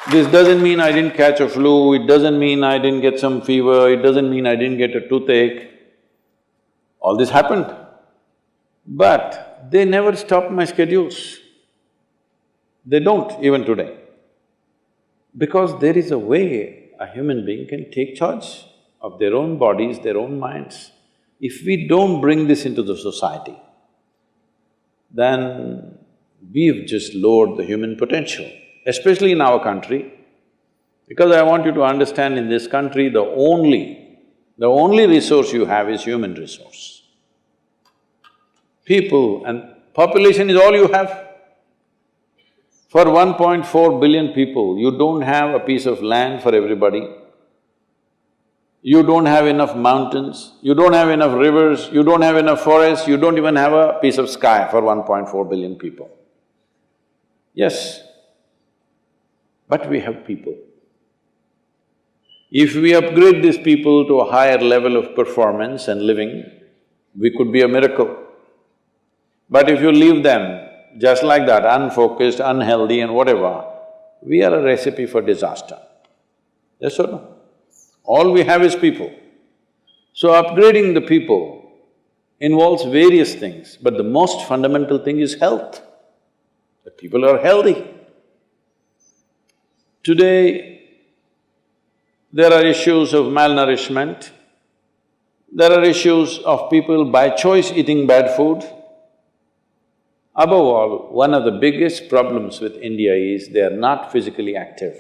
this doesn't mean I didn't catch a flu, it doesn't mean I didn't get some fever, it doesn't mean I didn't get a toothache. All this happened, but they never stopped my schedules. They don't even today. Because there is a way a human being can take charge of their own bodies, their own minds. If we don't bring this into the society, then we've just lowered the human potential, especially in our country. Because I want you to understand, in this country, the only resource you have is human resource. People and population is all you have. For 1.4 billion people, you don't have a piece of land for everybody. You don't have enough mountains, you don't have enough rivers, you don't have enough forests, you don't even have a piece of sky for 1.4 billion people. Yes, but we have people. If we upgrade these people to a higher level of performance and living, we could be a miracle. But if you leave them just like that, unfocused, unhealthy and whatever, we are a recipe for disaster. Yes or no? All we have is people. So upgrading the people involves various things, but the most fundamental thing is health. The people are healthy. Today, there are issues of malnourishment, there are issues of people by choice eating bad food. Above all, one of the biggest problems with India is they are not physically active.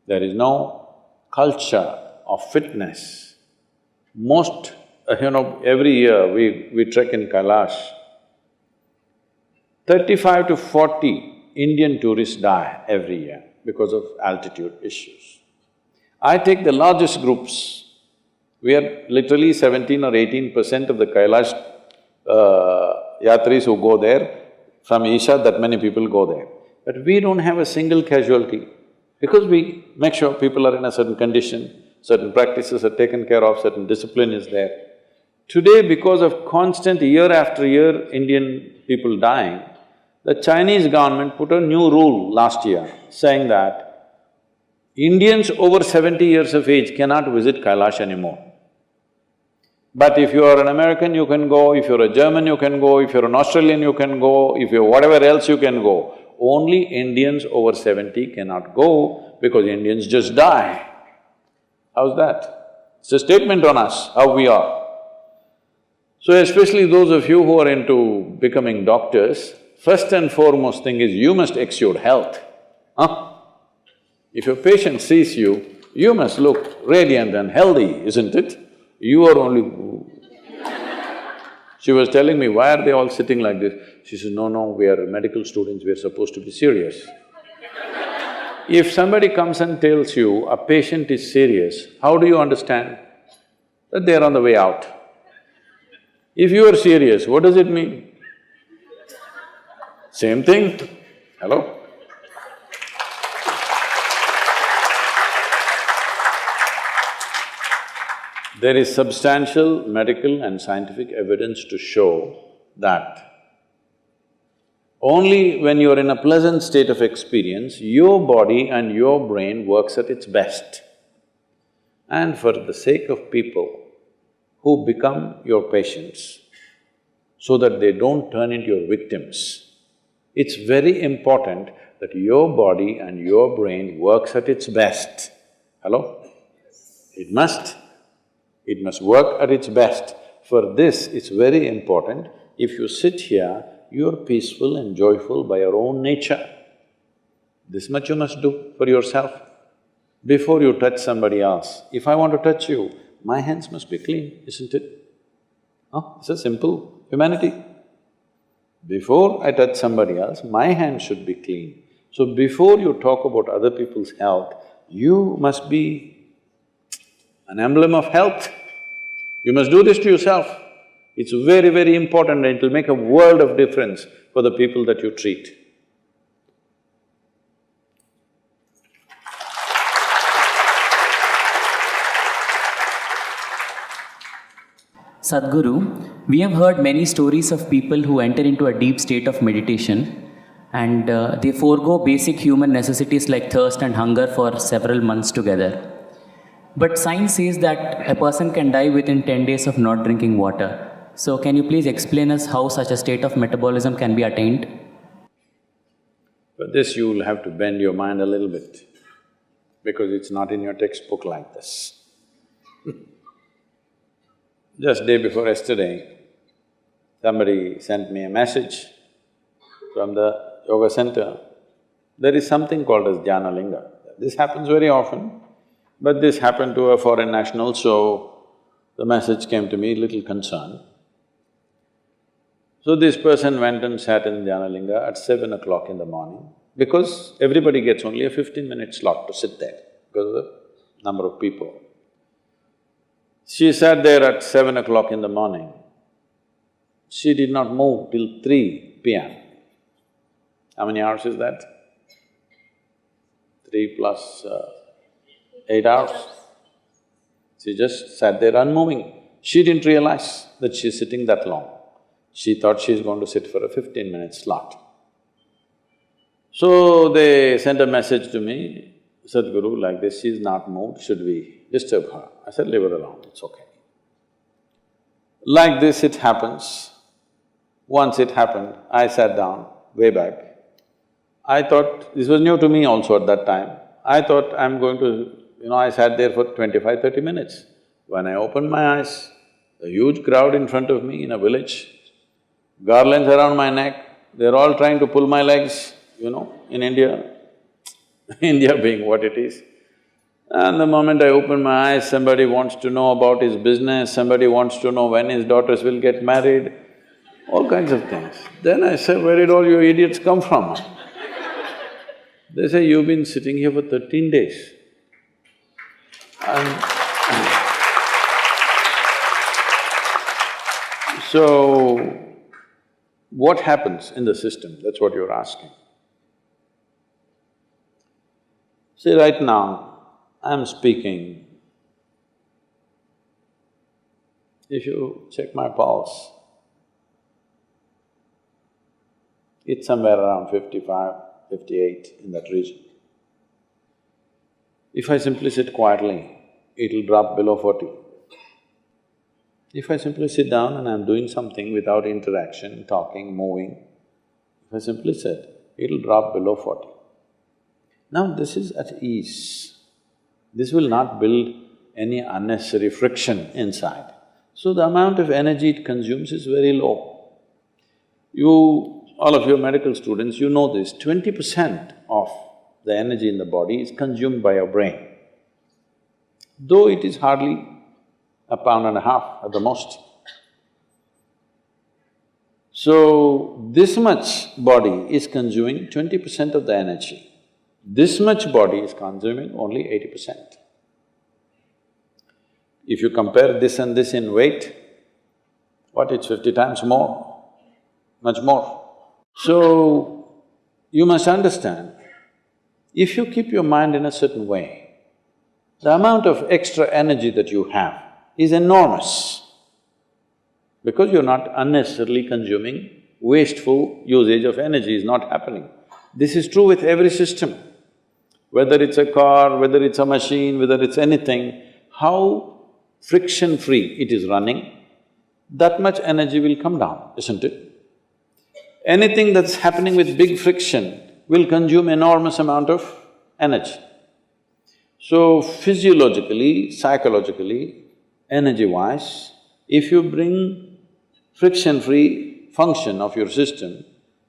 There is no culture of fitness. Every year we trek in Kailash, 35 to 40 Indian tourists die every year because of altitude issues. I take the largest groups. We are literally 17 or 18% of the Kailash yatris who go there. From Isha, that many people go there. But we don't have a single casualty because we make sure people are in a certain condition, certain practices are taken care of, certain discipline is there. Today, because of constant year after year Indian people dying, the Chinese government put a new rule last year saying that Indians over 70 years of age cannot visit Kailash anymore. But if you are an American, you can go, if you're a German, you can go, if you're an Australian, you can go, if you're whatever else, you can go. Only Indians over 70 cannot go because Indians just die. How's that? It's a statement on us, how we are. So especially those of you who are into becoming doctors, first and foremost thing is you must exude health, huh? If your patient sees you, you must look radiant and healthy, isn't it? You are only… She was telling me, why are they all sitting like this? She says, no, we are medical students, we are supposed to be serious. If somebody comes and tells you a patient is serious, how do you understand? That they are on the way out. If you are serious, what does it mean? Same thing, hello? There is substantial medical and scientific evidence to show that only when you're in a pleasant state of experience, your body and your brain works at its best. And for the sake of people who become your patients, so that they don't turn into your victims, it's very important that your body and your brain works at its best. Hello? It must work at its best. For this, it's very important, if you sit here, you're peaceful and joyful by your own nature. This much you must do for yourself. Before you touch somebody else, if I want to touch you, my hands must be clean, isn't it? It's a simple humanity. Before I touch somebody else, my hands should be clean. So before you talk about other people's health, you must be an emblem of health. You must do this to yourself. It's very, very important and it'll make a world of difference for the people that you treat. Sadhguru, we have heard many stories of people who enter into a deep state of meditation and they forego basic human necessities like thirst and hunger for several months together. But science says that a person can die within 10 days of not drinking water. So can you please explain us how such a state of metabolism can be attained? But this you'll have to bend your mind a little bit, because it's not in your textbook like this. Just day before yesterday, somebody sent me a message from the yoga center. There is something called as Dhyana Linga. This happens very often, but this happened to a foreign national, so the message came to me little concerned. So this person went and sat in Dhyana Linga at 7 o'clock in the morning, because everybody gets only a 15-minute slot to sit there because of the number of people. She sat there at 7 o'clock in the morning. She did not move till 3 p.m. How many hours is that? 3 plus 8 hours. She just sat there unmoving. She didn't realize that she's sitting that long. She thought she's going to sit for a 15-minute slot. So they sent a message to me, Sadhguru, like this, she's not moved, should we disturb her? I said, leave her alone, it's okay. Like this it happens. Once it happened, I sat down way back. I thought, this was new to me also at that time, I thought I'm going to… I sat there for 25–30 minutes. When I opened my eyes, a huge crowd in front of me in a village, garlands around my neck, they're all trying to pull my legs, in India, India being what it is. And the moment I open my eyes, somebody wants to know about his business, somebody wants to know when his daughters will get married, all kinds of things. Then I say, where did all you idiots come from? They say, you've been sitting here for 13 days. And so, what happens in the system? That's what you're asking. See, right now, I'm speaking. If you check my pulse, it's somewhere around 55, 58, in that region. If I simply sit quietly, it'll drop below 40. If I simply sit down and I'm doing something without interaction, talking, moving, if I simply sit, it'll drop below 40. Now this is at ease. This will not build any unnecessary friction inside. So the amount of energy it consumes is very low. All of you medical students, you know this, 20% of the energy in the body is consumed by your brain, though it is hardly a pound and a half at the most. So, this much body is consuming 20% of the energy. This much body is consuming only 80%. If you compare this and this in weight, what, it's 50 times more, much more. So, you must understand, if you keep your mind in a certain way, the amount of extra energy that you have is enormous, because you're not unnecessarily consuming, wasteful usage of energy is not happening. This is true with every system. Whether it's a car, whether it's a machine, whether it's anything, how friction-free it is running, that much energy will come down, isn't it? Anything that's happening with big friction will consume enormous amount of energy. So physiologically, psychologically, energy-wise, if you bring friction-free function of your system,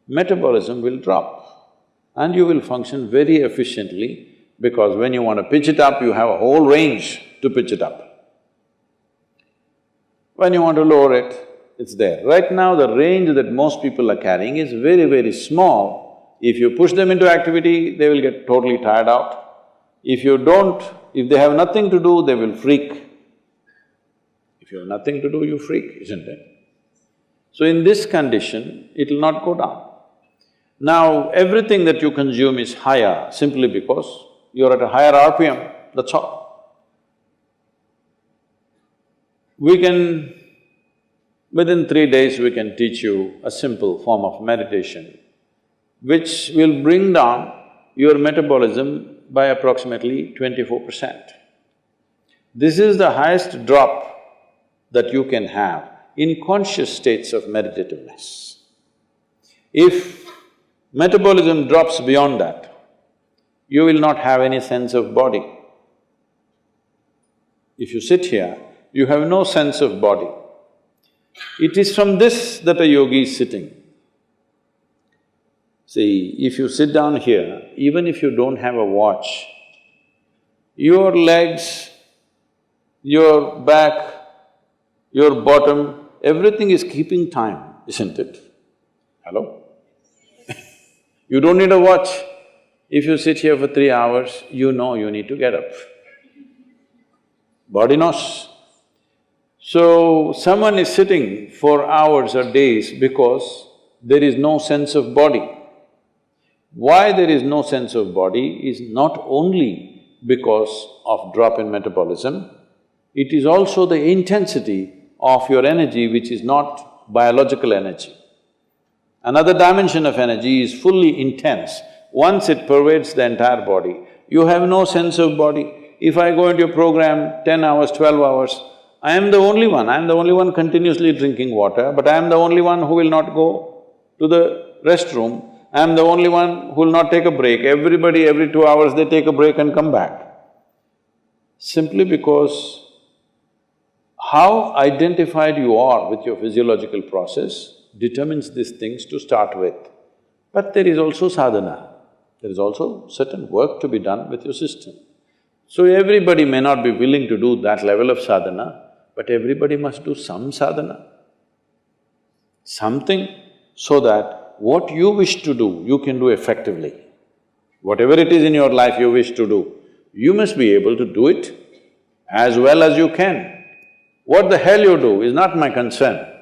metabolism will drop and you will function very efficiently, because when you want to pitch it up, you have a whole range to pitch it up. When you want to lower it, it's there. Right now, the range that most people are carrying is very, very small. If you push them into activity, they will get totally tired out. If they have nothing to do, they will freak. If you have nothing to do, you freak, isn't it? So in this condition, it'll not go down. Now, everything that you consume is higher simply because you're at a higher RPM, that's all. Within 3 days, we can teach you a simple form of meditation which will bring down your metabolism by approximately 24%. This is the highest drop that you can have in conscious states of meditativeness. If Metabolism drops beyond that. You will not have any sense of body. If you sit here, you have no sense of body. It is from this that a yogi is sitting. See, if you sit down here, even if you don't have a watch, your legs, your back, your bottom, everything is keeping time, isn't it? Hello? You don't need a watch. If you sit here for 3 hours, you know you need to get up. Body knows. So, someone is sitting for hours or days because there is no sense of body. Why there is no sense of body is not only because of drop in metabolism, it is also the intensity of your energy which is not biological energy. Another dimension of energy is fully intense. Once it pervades the entire body, you have no sense of body. If I go into a program 10 hours, 12 hours, I am the only one continuously drinking water, but I am the only one who will not go to the restroom. I am the only one who will not take a break. Everybody, every 2 hours they take a break and come back. Simply because how identified you are with your physiological process determines these things to start with. But there is also sadhana, there is also certain work to be done with your system. So everybody may not be willing to do that level of sadhana, but everybody must do some sadhana. Something so that what you wish to do, you can do effectively. Whatever it is in your life you wish to do, you must be able to do it as well as you can. What the hell you do is not my concern,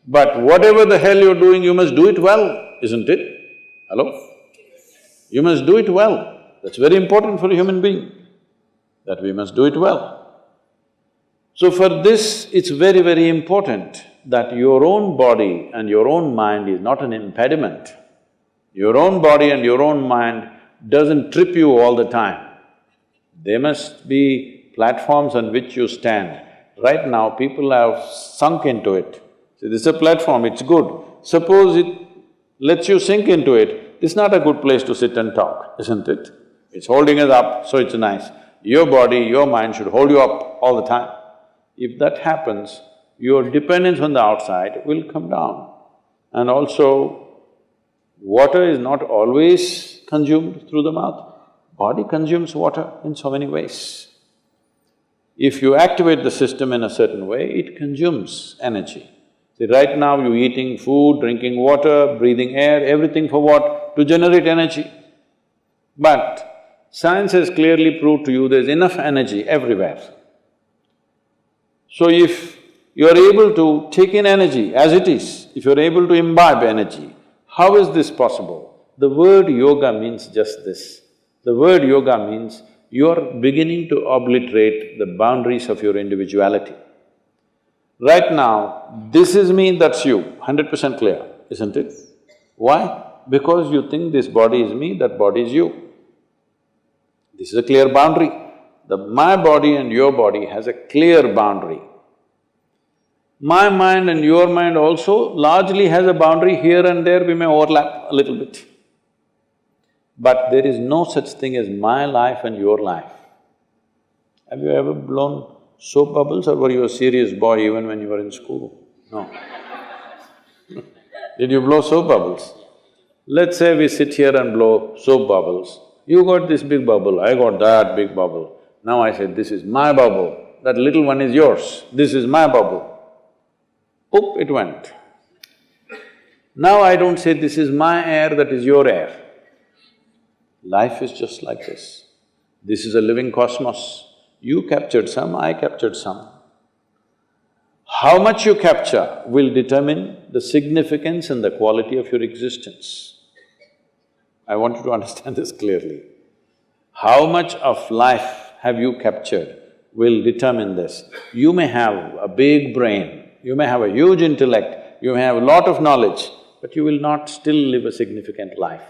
but whatever the hell you're doing, you must do it well, isn't it? Hello? You must do it well. That's very important for a human being, that we must do it well. So for this, it's very, very important that your own body and your own mind is not an impediment. Your own body and your own mind doesn't trip you all the time. They must be platforms on which you stand. Right now, people have sunk into it. See, this is a platform, it's good. Suppose it lets you sink into it, it's not a good place to sit and talk, isn't it? It's holding us up, so it's nice. Your body, your mind should hold you up all the time. If that happens, your dependence on the outside will come down. And also, water is not always consumed through the mouth. Body consumes water in so many ways. If you activate the system in a certain way, it consumes energy. See, right now you're eating food, drinking water, breathing air, everything for what? To generate energy. But science has clearly proved to you there's enough energy everywhere. So if you're able to take in energy as it is, if you're able to imbibe energy, how is this possible? The word yoga means just this. The word yoga means you're beginning to obliterate the boundaries of your individuality. Right now, this is me, that's you, 100% clear, isn't it? Why? Because you think this body is me, that body is you. This is a clear boundary. My body and your body has a clear boundary. My mind and your mind also largely has a boundary. Here and there we may overlap a little bit. But there is no such thing as my life and your life. Have you ever blown soap bubbles, or were you a serious boy even when you were in school? No. Did you blow soap bubbles? Let's say we sit here and blow soap bubbles. You got this big bubble, I got that big bubble. Now I said, this is my bubble, that little one is yours, this is my bubble. Oop, it went. Now I don't say, this is my air, that is your air. Life is just like this. This is a living cosmos. You captured some, I captured some. How much you capture will determine the significance and the quality of your existence. I want you to understand this clearly. How much of life have you captured will determine this. You may have a big brain, you may have a huge intellect, you may have a lot of knowledge, but you will not still live a significant life.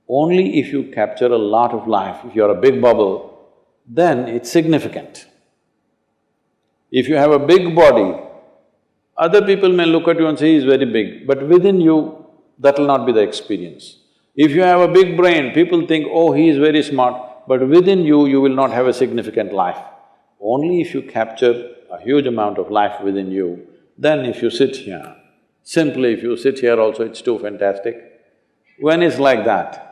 Only if you capture a lot of life, if you're a big bubble, then it's significant. If you have a big body, other people may look at you and say, he's very big, but within you, that'll not be the experience. If you have a big brain, people think, oh, he is very smart, but within you, you will not have a significant life. Only if you capture a huge amount of life within you, then if you sit here, simply if you sit here also, it's too fantastic. When it's like that,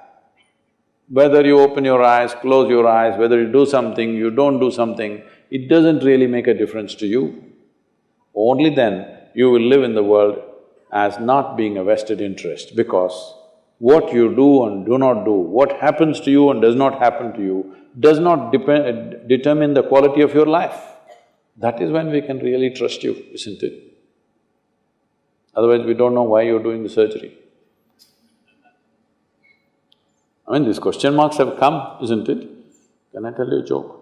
whether you open your eyes, close your eyes, whether you do something, you don't do something, it doesn't really make a difference to you. Only then you will live in the world as not being a vested interest, because what you do and do not do, what happens to you and does not happen to you, does not determine the quality of your life. That is when we can really trust you, isn't it? Otherwise, we don't know why you're doing the surgery. I mean, these question marks have come, isn't it? Can I tell you a joke?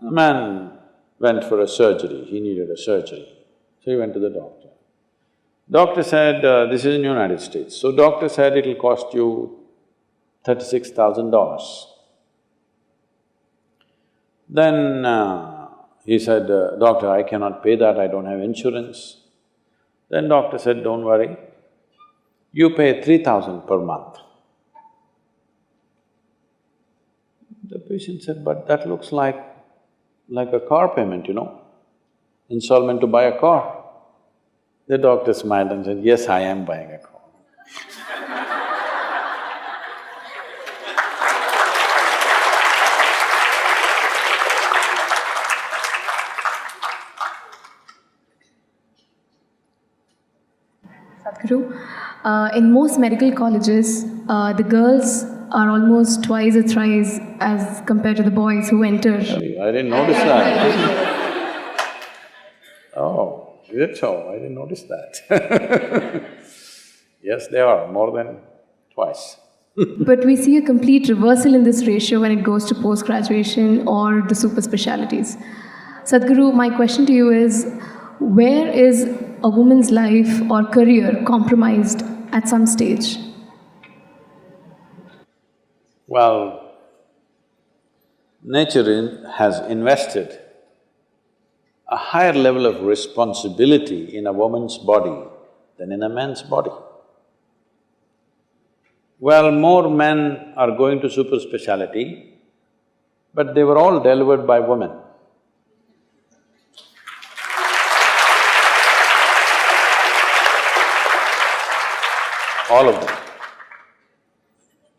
A man went for a surgery, he needed a surgery, so he went to the doctor. Doctor said, this is in United States, so doctor said it'll cost you $36,000. Then he said, doctor, I cannot pay that, I don't have insurance. Then doctor said, don't worry, you pay 3,000 per month. The patient said, but that looks like a car payment, installment to buy a car. The doctor smiled and said, yes, I am buying a car. Sadhguru, in most medical colleges, the girls are almost twice or thrice as compared to the boys who enter. I didn't notice that. Oh, is it so? I didn't notice that. Yes, they are, more than twice. But we see a complete reversal in this ratio when it goes to post-graduation or the super specialities. Sadhguru, my question to you is, where is a woman's life or career compromised at some stage? Well, nature has invested a higher level of responsibility in a woman's body than in a man's body. Well, more men are going to super speciality, but they were all delivered by women. All of them.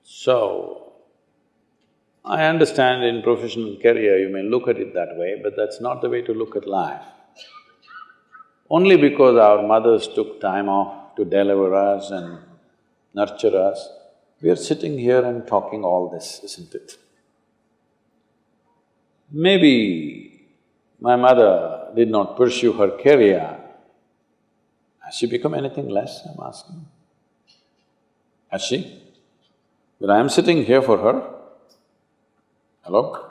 So, I understand in professional career you may look at it that way, but that's not the way to look at life. Only because our mothers took time off to deliver us and nurture us, we are sitting here and talking all this, isn't it? Maybe my mother did not pursue her career. Has she become anything less, I'm asking? Has she? But I am sitting here for her. Hello?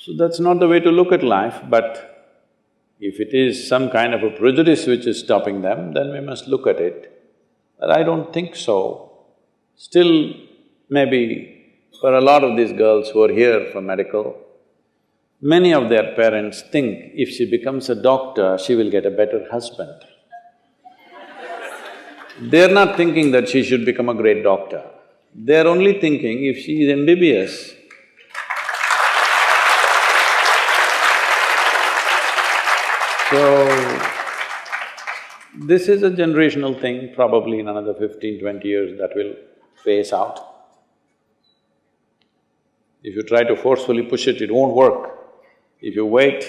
So that's not the way to look at life, but if it is some kind of a prejudice which is stopping them, then we must look at it. But I don't think so. Still, maybe for a lot of these girls who are here for medical, many of their parents think if she becomes a doctor, she will get a better husband. They're not thinking that she should become a great doctor. They're only thinking if she is MBBS, so, this is a generational thing, probably in another 15-20 years that will phase out. If you try to forcefully push it, it won't work. If you wait,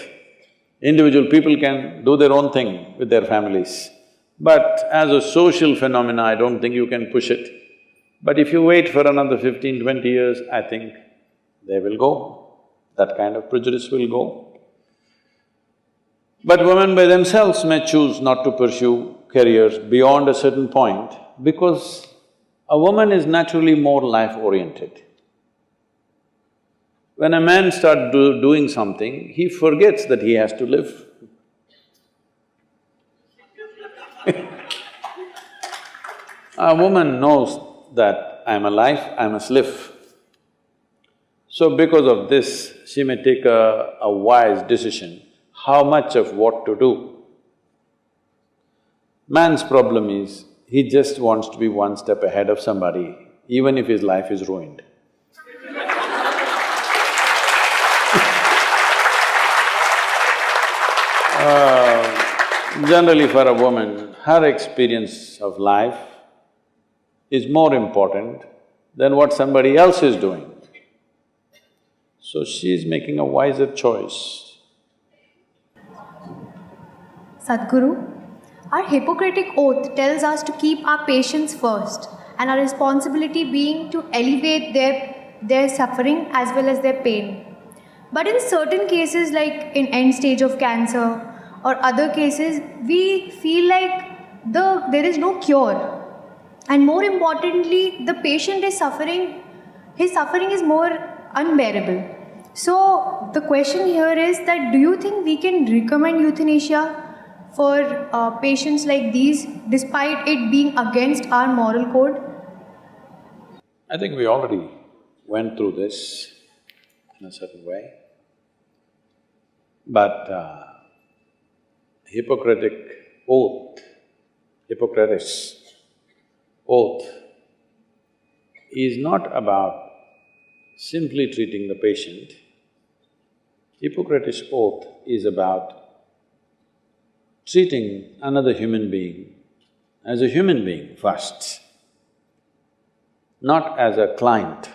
individual people can do their own thing with their families. But as a social phenomena, I don't think you can push it. But if you wait for another 15-20 years, I think they will go. That kind of prejudice will go. But women by themselves may choose not to pursue careers beyond a certain point because a woman is naturally more life-oriented. When a man starts doing something, he forgets that he has to live. A woman knows that I am alive, I must live. So because of this, she may take a wise decision, how much of what to do. Man's problem is, he just wants to be one step ahead of somebody, even if his life is ruined. Generally for a woman, her experience of life is more important than what somebody else is doing. So she's making a wiser choice. Sadhguru, our Hippocratic oath tells us to keep our patients first, and our responsibility being to alleviate their suffering as well as their pain. But in certain cases, like in end stage of cancer or other cases, we feel like there is no cure. And more importantly, the patient is suffering, his suffering is more unbearable. So the question here is that do you think we can recommend euthanasia for patients like these despite it being against our moral code? I think we already went through this in a certain way. But Hippocratic oath, Hippocrates oath is not about simply treating the patient. Hippocrates oath is about treating another human being as a human being first, not as a client.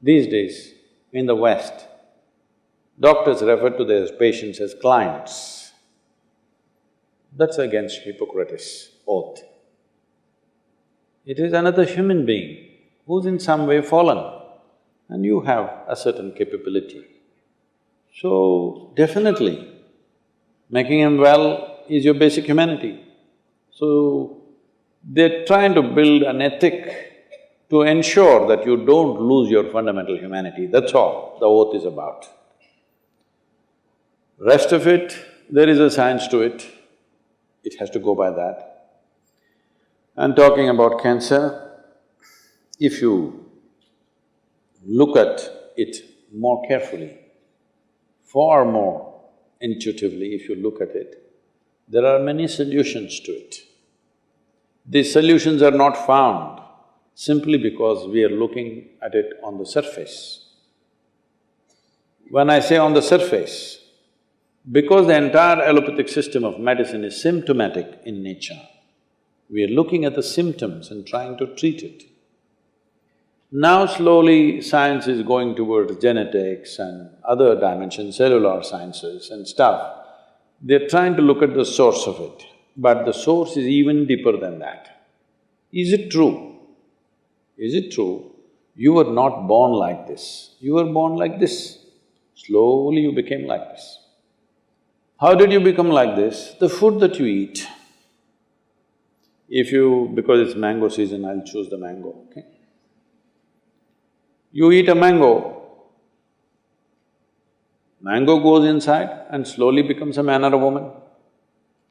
These days, in the West, doctors refer to their patients as clients. That's against Hippocrates' oath. It is another human being who's in some way fallen, and you have a certain capability. So, definitely, making him well is your basic humanity. So, they're trying to build an ethic to ensure that you don't lose your fundamental humanity, that's all the oath is about. Rest of it, there is a science to it, it has to go by that. And talking about cancer, if you look at it more carefully, far more intuitively if you look at it, there are many solutions to it. These solutions are not found simply because we are looking at it on the surface. When I say on the surface, because the entire allopathic system of medicine is symptomatic in nature, we are looking at the symptoms and trying to treat it. Now slowly science is going towards genetics and other dimensions, cellular sciences and stuff. They're trying to look at the source of it, but the source is even deeper than that. Is it true? Is it true? You were not born like this, you were born like this. Slowly you became like this. How did you become like this? The food that you eat. If you… because it's mango season, I'll choose the mango, okay? You eat a mango, mango goes inside and slowly becomes a man or a woman.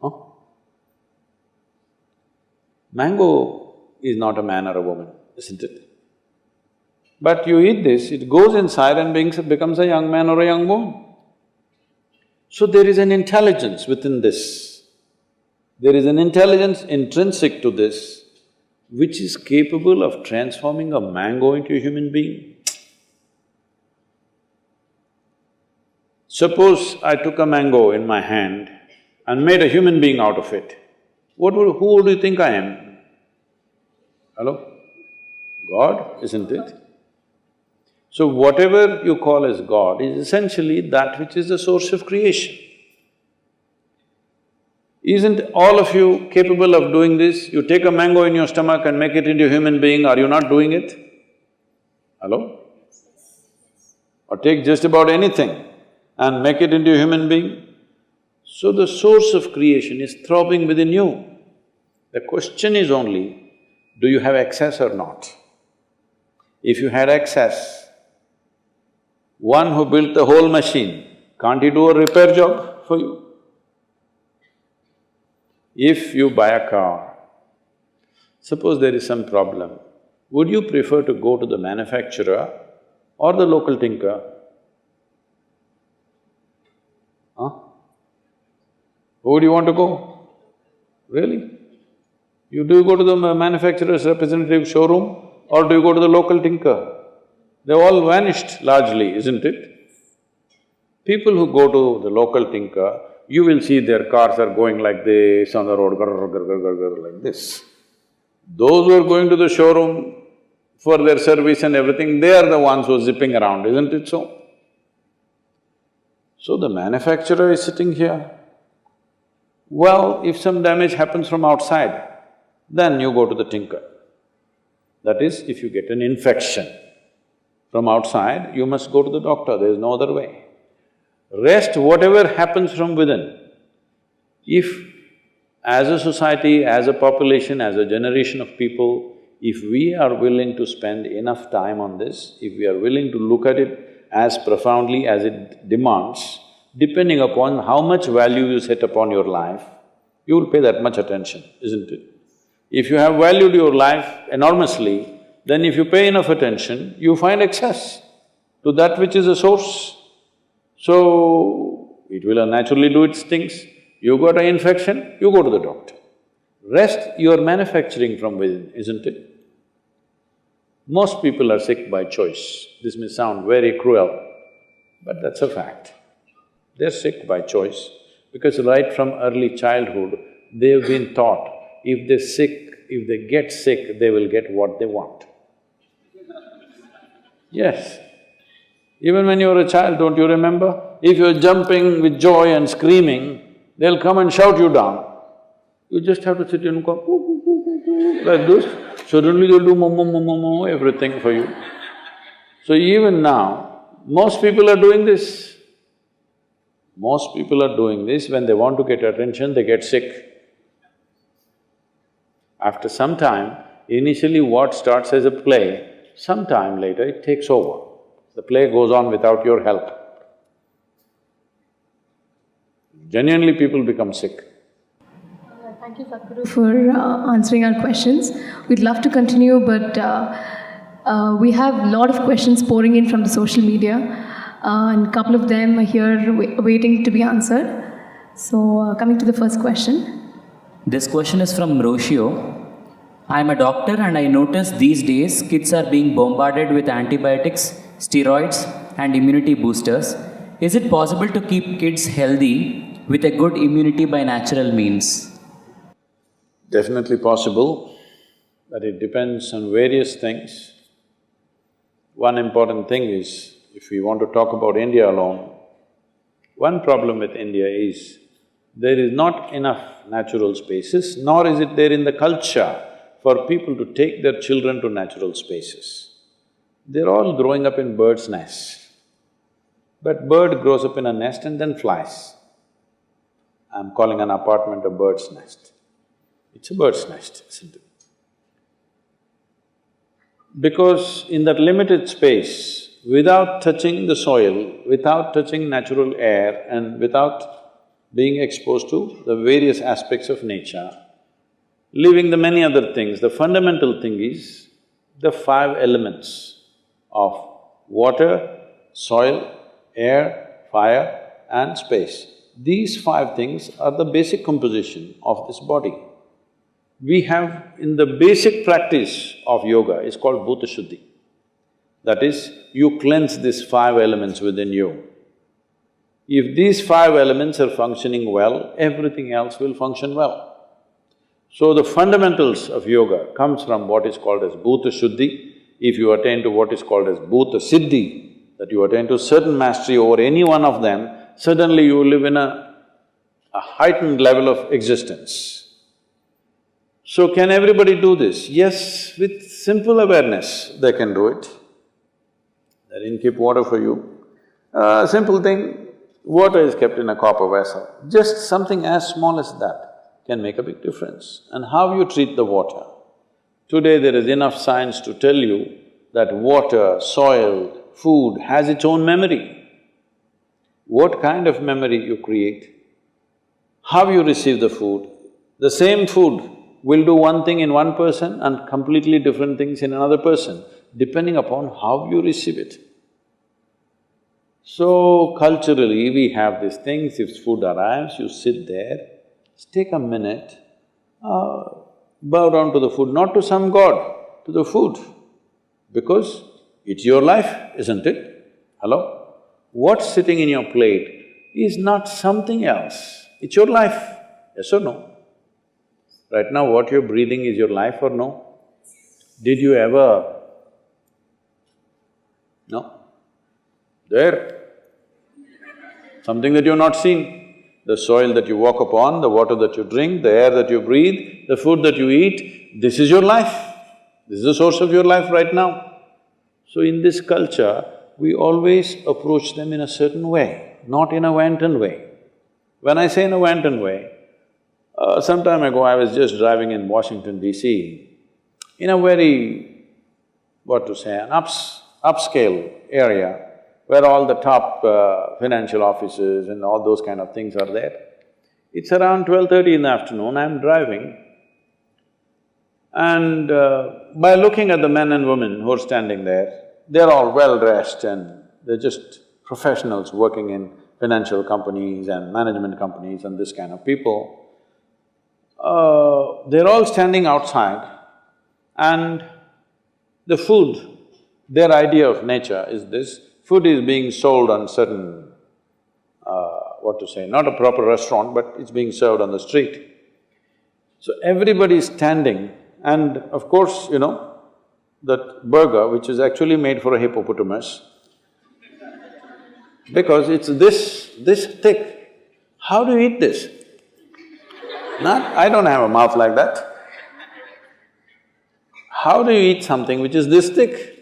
Huh? Mango is not a man or a woman, isn't it? But you eat this, it goes inside and becomes a young man or a young woman. So there is an intelligence within this. There is an intelligence intrinsic to this which is capable of transforming a mango into a human being. Suppose I took a mango in my hand and made a human being out of it, who would you think I am? Hello? God, isn't it? So whatever you call as God is essentially that which is the source of creation. Isn't all of you capable of doing this? You take a mango in your stomach and make it into a human being, are you not doing it? Hello? Or take just about anything and make it into a human being. So the source of creation is throbbing within you. The question is only, do you have access or not? If you had access, one who built the whole machine, can't he do a repair job for you? If you buy a car, suppose there is some problem, would you prefer to go to the manufacturer or the local tinker? Huh? Who do you want to go? Really? Do you go to the manufacturer's representative showroom or do you go to the local tinker? They've all vanished largely, isn't it? People who go to the local tinker, you will see their cars are going like this on the road, like this. Those who are going to the showroom for their service and everything, they are the ones who are zipping around, isn't it so? So the manufacturer is sitting here. Well, if some damage happens from outside, then you go to the tinker. That is, if you get an infection from outside, you must go to the doctor, there is no other way. Rest, whatever happens from within, if as a society, as a population, as a generation of people, if we are willing to spend enough time on this, if we are willing to look at it as profoundly as it demands, depending upon how much value you set upon your life, you will pay that much attention, isn't it? If you have valued your life enormously, then if you pay enough attention, you find access to that which is a source. So, it will naturally do its things. You got an infection, you go to the doctor. Rest, you are manufacturing from within, isn't it? Most people are sick by choice. This may sound very cruel, but that's a fact. They're sick by choice because right from early childhood, they've been taught if they get sick, they will get what they want. Yes. Even when you were a child, don't you remember? If you're jumping with joy and screaming, they'll come and shout you down. You just have to sit and go like this. Suddenly they'll do mo, everything for you. So even now, most people are doing this. Most people are doing this, when they want to get attention, they get sick. After some time, initially what starts as a play, sometime later it takes over. The play goes on without your help. Genuinely people become sick. Thank you, Sadhguru, for answering our questions. We'd love to continue, but we have a lot of questions pouring in from the social media, and a couple of them are here waiting to be answered. So, coming to the first question. This question is from Roshio. I am a doctor and I notice these days kids are being bombarded with antibiotics, steroids and immunity boosters. Is it possible to keep kids healthy with a good immunity by natural means? Definitely possible, but it depends on various things. One important thing is, if we want to talk about India alone, one problem with India is there is not enough natural spaces, nor is it there in the culture for people to take their children to natural spaces. They're all growing up in bird's nests. But bird grows up in a nest and then flies. I'm calling an apartment a bird's nest. It's a bird's nest, isn't it? Because in that limited space, without touching the soil, without touching natural air and without being exposed to the various aspects of nature, leaving the many other things, the fundamental thing is the five elements of water, soil, air, fire and space. These five things are the basic composition of this body. We have… in the basic practice of yoga is called Bhuta Shuddhi. That is, you cleanse these five elements within you. If these five elements are functioning well, everything else will function well. So the fundamentals of yoga comes from what is called as Bhuta Shuddhi. If you attain to what is called as Bhuta Siddhi, that you attain to certain mastery over any one of them, suddenly you live in a heightened level of existence. So can everybody do this? Yes, with simple awareness they can do it. They didn't keep water for you. Simple thing, water is kept in a copper vessel. Just something as small as that can make a big difference. And how you treat the water. Today there is enough science to tell you that water, soil, food has its own memory. What kind of memory you create, how you receive the food. The same food will do one thing in one person and completely different things in another person, depending upon how you receive it. So culturally, we have these things, if food arrives, you sit there, take a minute, bow down to the food, not to some god, to the food, because it's your life, isn't it? Hello? What's sitting in your plate is not something else, it's your life, yes or no? Right now, what you're breathing is your life or no? Did you ever… No? There. Something that you've not seen. The soil that you walk upon, the water that you drink, the air that you breathe, the food that you eat, this is your life. This is the source of your life right now. So in this culture, we always approach them in a certain way, not in a wanton way. When I say in a wanton way, some time ago I was just driving in Washington, D.C., in a very, what to say, an upscale area where all the top financial offices and all those kind of things are there. It's around 12:30 in the afternoon, I'm driving, and by looking at the men and women who are standing there, they're all well-dressed and they're just professionals working in financial companies and management companies and this kind of people. They're all standing outside, and the food, their idea of nature is this, food is being sold on certain, what to say, not a proper restaurant, but it's being served on the street. So everybody is standing, and of course, you know, that burger, which is actually made for a hippopotamus, because it's this thick. How do you eat this? I don't have a mouth like that. How do you eat something which is this thick?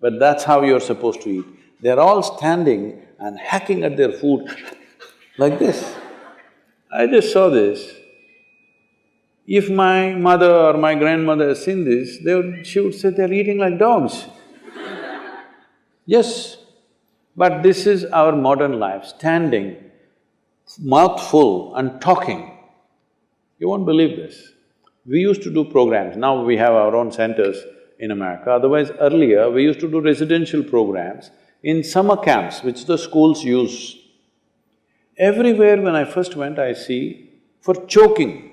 But that's how you're supposed to eat. They're all standing and hacking at their food like this. I just saw this. If my mother or my grandmother has seen this, she would say they're eating like dogs. Yes, but this is our modern life, standing, mouth full and talking. You won't believe this. We used to do programs, now we have our own centers in America. Otherwise, earlier we used to do residential programs in summer camps, which the schools use. Everywhere when I first went, I see, for choking,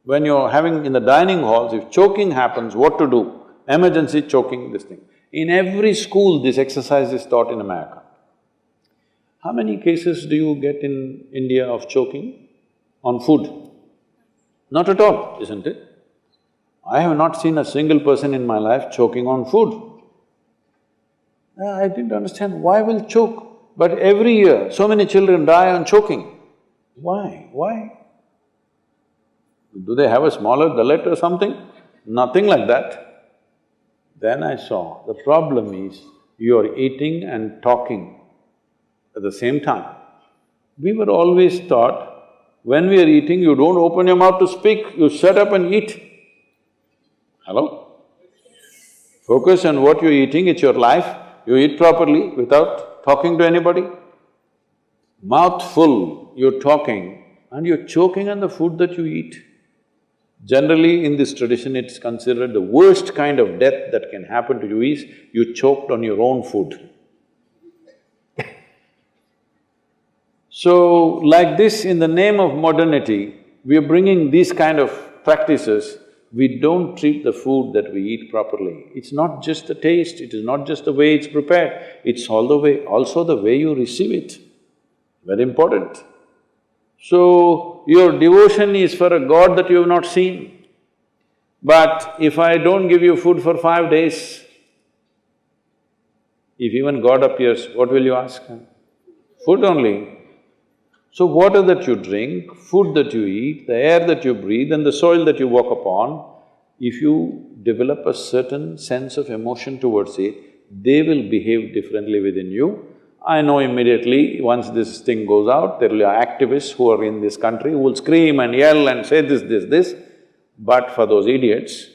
when you're having in the dining halls, if choking happens, what to do? Emergency choking, this thing. In every school, this exercise is taught in America. How many cases do you get in India of choking on food? Not at all, isn't it? I have not seen a single person in my life choking on food. I didn't understand, why will choke? But every year, so many children die on choking. Why? Why? Do they have a smaller gullet or something? Nothing like that. Then I saw, the problem is, you're eating and talking at the same time. We were always taught, when we are eating, you don't open your mouth to speak, you shut up and eat. Hello? Focus on what you're eating, it's your life, you eat properly without talking to anybody. Mouth full, you're talking and you're choking on the food that you eat. Generally, in this tradition, it's considered the worst kind of death that can happen to you is you choked on your own food. So, like this, in the name of modernity, we are bringing these kind of practices. We don't treat the food that we eat properly. It's not just the taste, it is not just the way it's prepared, it's also the way you receive it. Very important. So, your devotion is for a god that you have not seen. But if I don't give you food for 5 days, if even God appears, what will you ask? Food only. So water that you drink, food that you eat, the air that you breathe and the soil that you walk upon, if you develop a certain sense of emotion towards it, they will behave differently within you. I know immediately, once this thing goes out, there will be activists who are in this country who will scream and yell and say this. But for those idiots,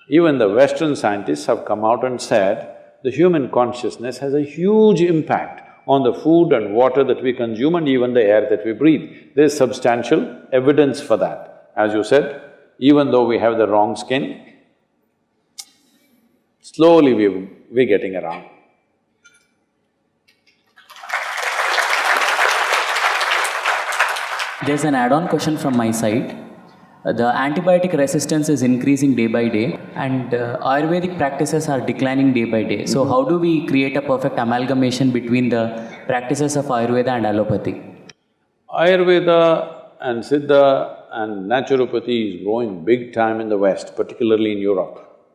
even the Western scientists have come out and said, the human consciousness has a huge impact on the food and water that we consume and even the air that we breathe. There's substantial evidence for that. As you said, even though we have the wrong skin, slowly we're getting around. There's an add-on question from my side. The antibiotic resistance is increasing day by day, and Ayurvedic practices are declining day by day. So, how do we create a perfect amalgamation between the practices of Ayurveda and allopathy? Ayurveda and Siddha and naturopathy is growing big time in the West, particularly in Europe,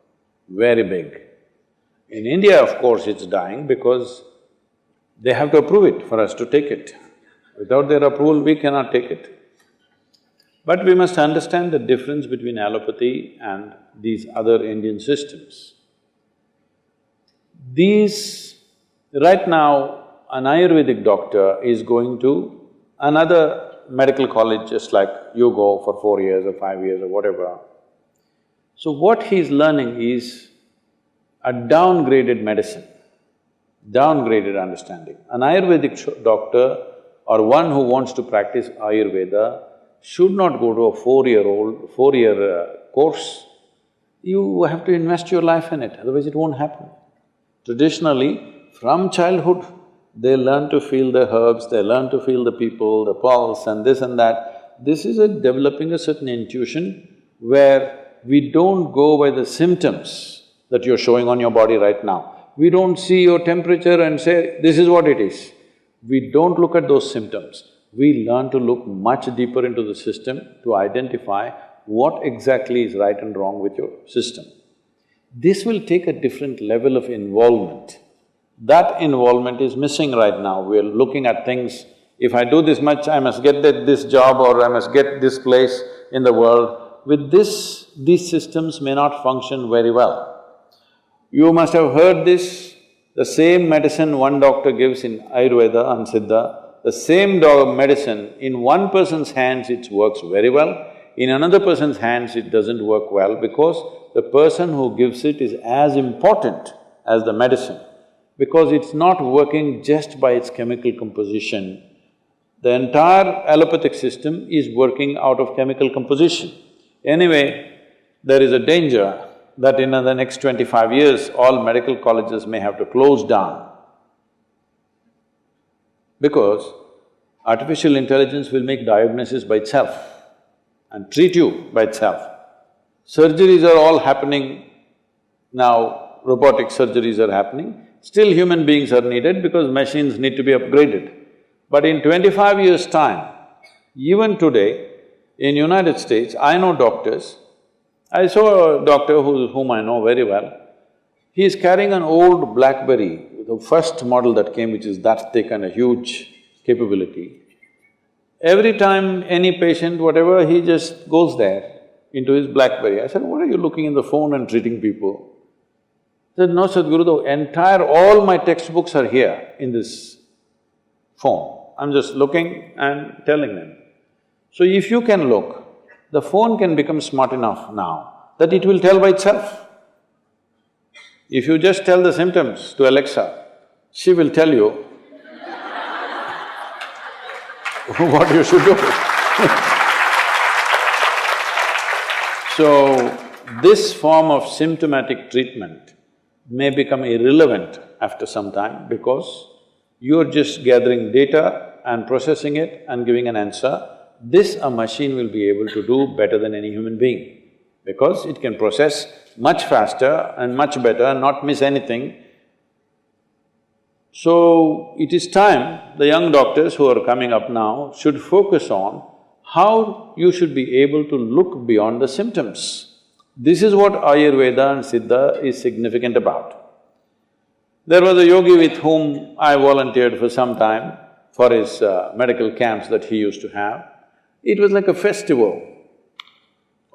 very big. In India, of course, it's dying because they have to approve it for us to take it. Without their approval, we cannot take it. But we must understand the difference between allopathy and these other Indian systems. Right now, an Ayurvedic doctor is going to another medical college just like you go for 4 years or 5 years or whatever. So what he's learning is a downgraded medicine, downgraded understanding. An Ayurvedic doctor or one who wants to practice Ayurveda should not go to a four-year course. You have to invest your life in it, otherwise it won't happen. Traditionally, from childhood, they learn to feel the herbs, they learn to feel the people, the pulse and this and that. This is developing a certain intuition where we don't go by the symptoms that you're showing on your body right now. We don't see your temperature and say, this is what it is. We don't look at those symptoms. We learn to look much deeper into the system to identify what exactly is right and wrong with your system. This will take a different level of involvement. That involvement is missing right now. We're looking at things, if I do this much, I must get this job or I must get this place in the world. With this, these systems may not function very well. You must have heard this, the same medicine one doctor gives in Ayurveda and Siddha, the same medicine, in one person's hands it works very well, in another person's hands it doesn't work well because the person who gives it is as important as the medicine, because it's not working just by its chemical composition. The entire allopathic system is working out of chemical composition. Anyway, there is a danger that in the next 25 years, all medical colleges may have to close down because artificial intelligence will make diagnosis by itself and treat you by itself. Surgeries are all happening now, robotic surgeries are happening. Still human beings are needed because machines need to be upgraded. But in 25 years' time, even today, in United States, I know doctors. I saw a doctor whom I know very well. He is carrying an old BlackBerry, the first model that came, which is that thick and a huge capability. Every time any patient, whatever, he just goes there into his BlackBerry. I said, what are you looking in the phone and treating people? He said, no, Sadhguru, all my textbooks are here in this phone. I'm just looking and telling them. So if you can look, the phone can become smart enough now that it will tell by itself. If you just tell the symptoms to Alexa, she will tell you what you should do. So, this form of symptomatic treatment may become irrelevant after some time because you're just gathering data and processing it and giving an answer. This a machine will be able to do better than any human being because it can process much faster and much better and not miss anything. So, it is time the young doctors who are coming up now should focus on how you should be able to look beyond the symptoms. This is what Ayurveda and Siddha is significant about. There was a yogi with whom I volunteered for some time for his medical camps that he used to have. It was like a festival.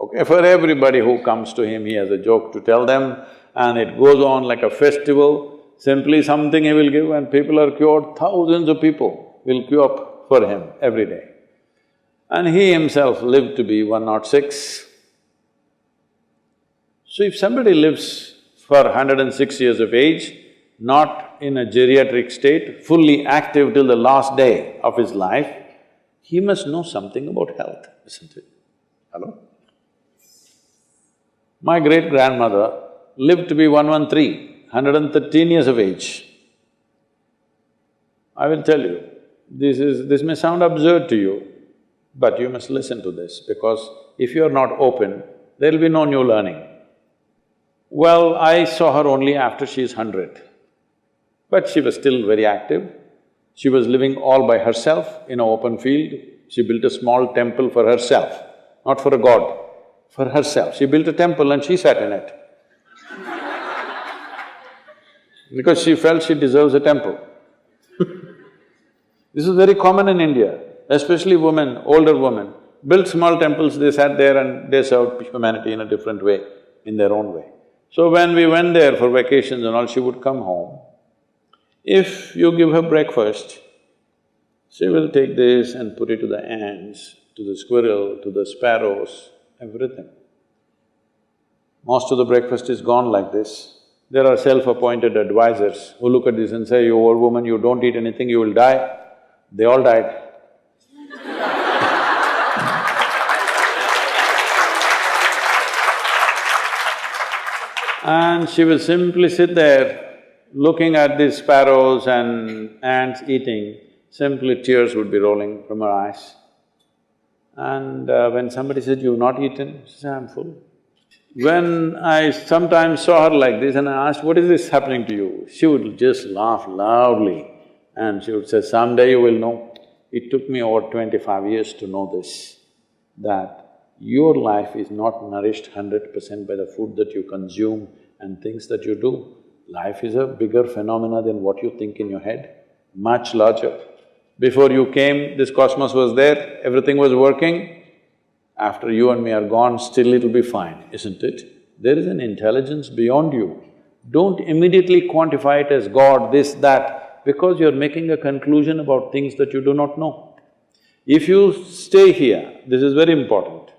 Okay, for everybody who comes to him, he has a joke to tell them and it goes on like a festival. Simply something he will give and people are cured, thousands of people will queue up for him every day. And he himself lived to be 106. So if somebody lives for 106 years of age, not in a geriatric state, fully active till the last day of his life, he must know something about health, isn't it? Hello? My great-grandmother lived to be 113, 113 years of age. I will tell you, this may sound absurd to you, But you must listen to this, because if you're not open, there'll be no new learning. Well, I saw her only after she's 100, but she was still very active. She was living all by herself in an open field. She built a small temple for herself, not for a god, for herself. She built a temple and she sat in it because she felt she deserves a temple. This is very common in India, especially women, older women, built small temples, they sat there and they served humanity in a different way, in their own way. So when we went there for vacations and all, she would come home. If you give her breakfast, she will take this and put it to the ants, to the squirrel, to the sparrows, everything. Most of the breakfast is gone like this. There are self-appointed advisors who look at this and say, "You old woman, you don't eat anything, you will die." They all died. And she will simply sit there looking at these sparrows and ants eating, simply tears would be rolling from her eyes. And when somebody said, "You've not eaten?" She said, "I'm full." When I sometimes saw her like this and I asked, "What is this happening to you?" She would just laugh loudly and she would say, "Someday you will know." It took me over 25 years to know this, that your life is not nourished 100% by the food that you consume and things that you do. Life is a bigger phenomena than what you think in your head, much larger. Before you came, this cosmos was there, everything was working. After you and me are gone, still it'll be fine, isn't it? There is an intelligence beyond you. Don't immediately quantify it as God, this, that, because you're making a conclusion about things that you do not know. If you stay here, this is very important.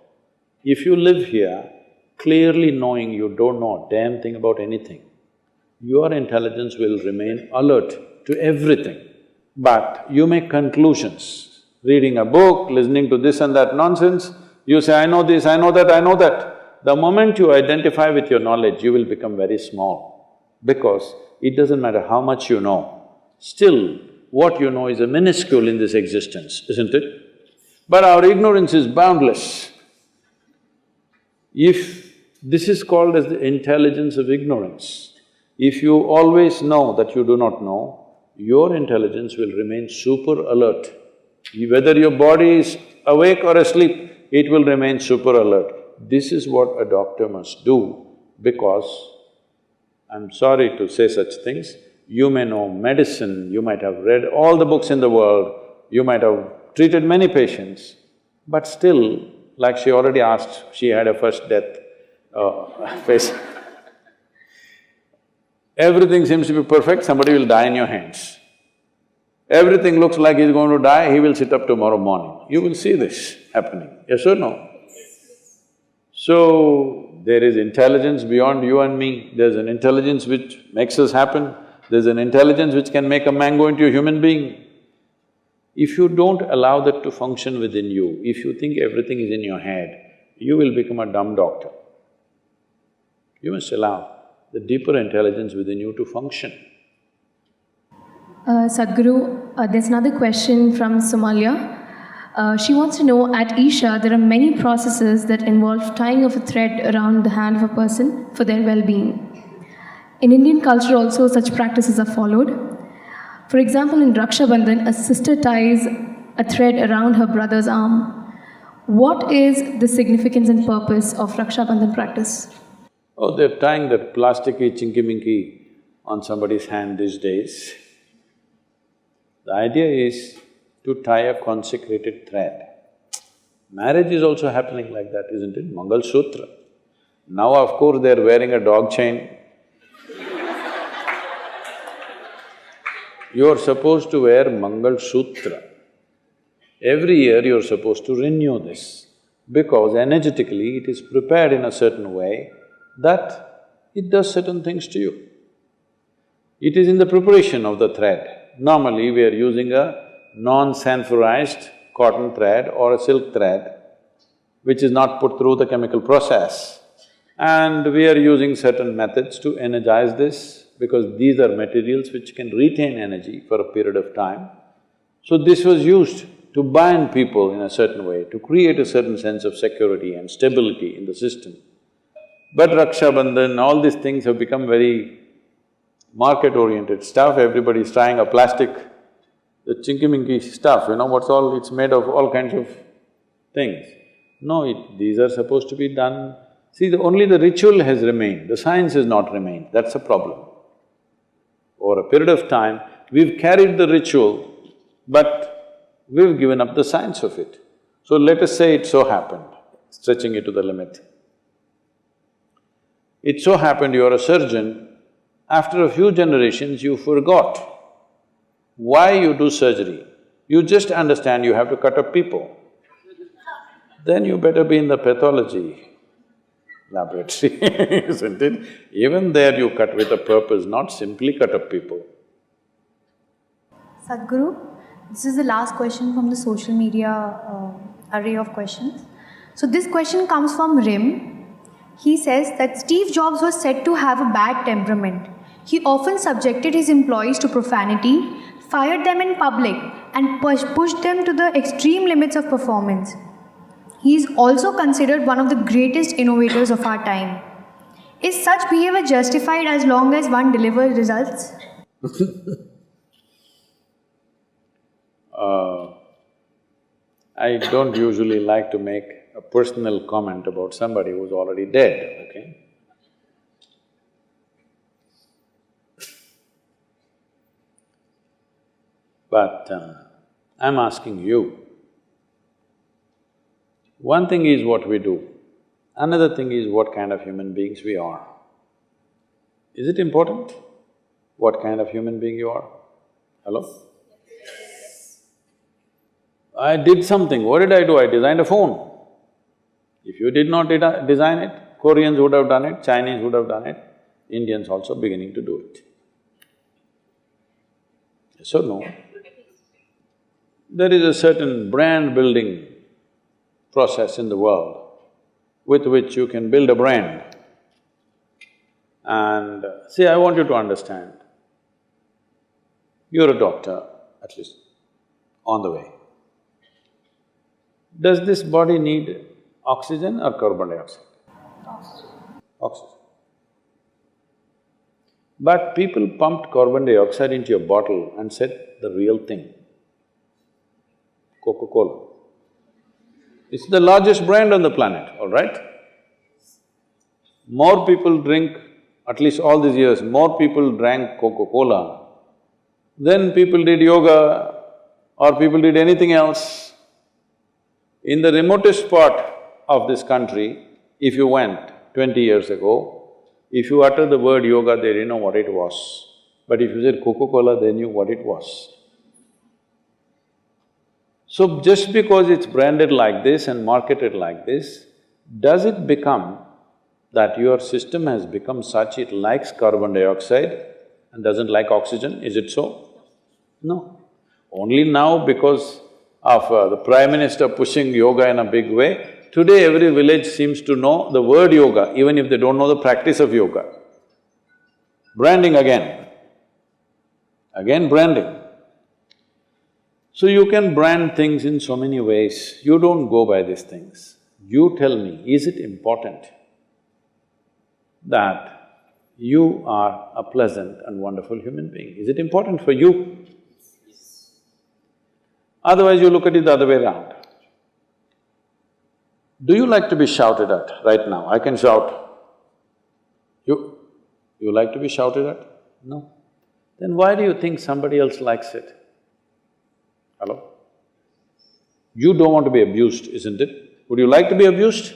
If you live here, clearly knowing you don't know a damn thing about anything, your intelligence will remain alert to everything. But you make conclusions, reading a book, listening to this and that nonsense, you say, "I know this, I know that, I know that." The moment you identify with your knowledge, you will become very small, because it doesn't matter how much you know, still what you know is a minuscule in this existence, isn't it? But our ignorance is boundless. If this is called as the intelligence of ignorance, if you always know that you do not know, your intelligence will remain super alert. Whether your body is awake or asleep, it will remain super alert. This is what a doctor must do, because I'm sorry to say such things, you may know medicine, you might have read all the books in the world, you might have treated many patients, but still, like she already asked, she had a first death face. Everything seems to be perfect, somebody will die in your hands. Everything looks like he's going to die, he will sit up tomorrow morning. You will see this happening, yes or no? So, there is intelligence beyond you and me, there's an intelligence which makes us happen, there's an intelligence which can make a mango into a human being. If you don't allow that to function within you, if you think everything is in your head, you will become a dumb doctor. You must allow the deeper intelligence within you to function. Sadhguru, there's another question from Somalia. She wants to know, at Isha, there are many processes that involve tying of a thread around the hand of a person for their well-being. In Indian culture also, such practices are followed. For example, in Raksha Bandhan, a sister ties a thread around her brother's arm. What is the significance and purpose of Raksha Bandhan practice? Oh, they're tying that plasticky chinky-minky on somebody's hand these days. The idea is to tie a consecrated thread. Marriage is also happening like that, isn't it? Mangal Sutra. Now, of course, they're wearing a dog chain. You're supposed to wear Mangal Sutra. Every year you're supposed to renew this, because energetically it is prepared in a certain way that it does certain things to you. It is in the preparation of the thread. Normally we are using a non-sanforized cotton thread or a silk thread, which is not put through the chemical process. And we are using certain methods to energize this, because these are materials which can retain energy for a period of time. So this was used to bind people in a certain way, to create a certain sense of security and stability in the system. But Raksha Bandhan, all these things have become very market-oriented stuff. Everybody's trying a plastic, the chinky-minky stuff, what's all… it's made of all kinds of things. No, these are supposed to be done… See, only the ritual has remained, the science has not remained, that's the problem. Over a period of time, we've carried the ritual, but we've given up the science of it. So let us say it so happened, stretching it to the limit. It so happened you're a surgeon, after a few generations you forgot why you do surgery. You just understand you have to cut up people. Then you better be in the pathology laboratory, isn't it? Even there you cut with a purpose, not simply cut up people. Sadhguru, this is the last question from the social media array of questions. So this question comes from Rim. He says that Steve Jobs was said to have a bad temperament. He often subjected his employees to profanity, fired them in public, and pushed them to the extreme limits of performance. He is also considered one of the greatest innovators of our time. Is such behavior justified as long as one delivers results? I don't usually like to make a personal comment about somebody who's already dead, okay? But I'm asking you, one thing is what we do, another thing is what kind of human beings we are. Is it important what kind of human being you are? Hello? I did something, what did I do? I designed a phone. If you did not design it, Koreans would have done it, Chinese would have done it, Indians also beginning to do it. Yes or no? There is a certain brand building process in the world with which you can build a brand. And see, I want you to understand, you're a doctor, at least on the way. Does this body need oxygen or carbon dioxide? Oxygen. But people pumped carbon dioxide into a bottle and said the real thing, Coca-Cola. It's the largest brand on the planet, all right? More people drink, at least all these years, more people drank Coca-Cola than people did yoga or people did anything else. In the remotest part of this country, if you went 20 years ago, if you uttered the word yoga, they didn't know what it was. But if you said Coca-Cola, they knew what it was. So just because it's branded like this and marketed like this, does it become that your system has become such it likes carbon dioxide and doesn't like oxygen? Is it so? No. Only now because of the Prime Minister pushing yoga in a big way, today every village seems to know the word yoga, even if they don't know the practice of yoga. Branding again branding. So you can brand things in so many ways, you don't go by these things. You tell me, is it important that you are a pleasant and wonderful human being? Is it important for you? Otherwise you look at it the other way around. Do you like to be shouted at right now? I can shout. You like to be shouted at? No. Then why do you think somebody else likes it? Hello? You don't want to be abused, isn't it? Would you like to be abused?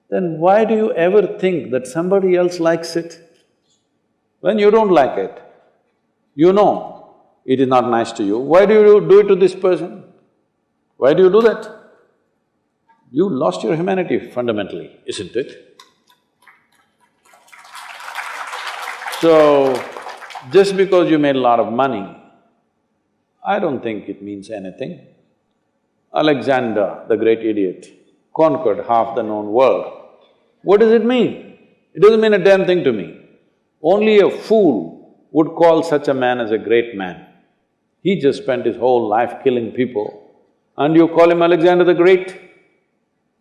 Then why do you ever think that somebody else likes it? When you don't like it, you know it is not nice to you, why do you do it to this person? Why do you do that? You lost your humanity fundamentally, isn't it? So, just because you made a lot of money, I don't think it means anything. Alexander, the great idiot, conquered half the known world. What does it mean? It doesn't mean a damn thing to me. Only a fool would call such a man as a great man. He just spent his whole life killing people, and you call him Alexander the Great?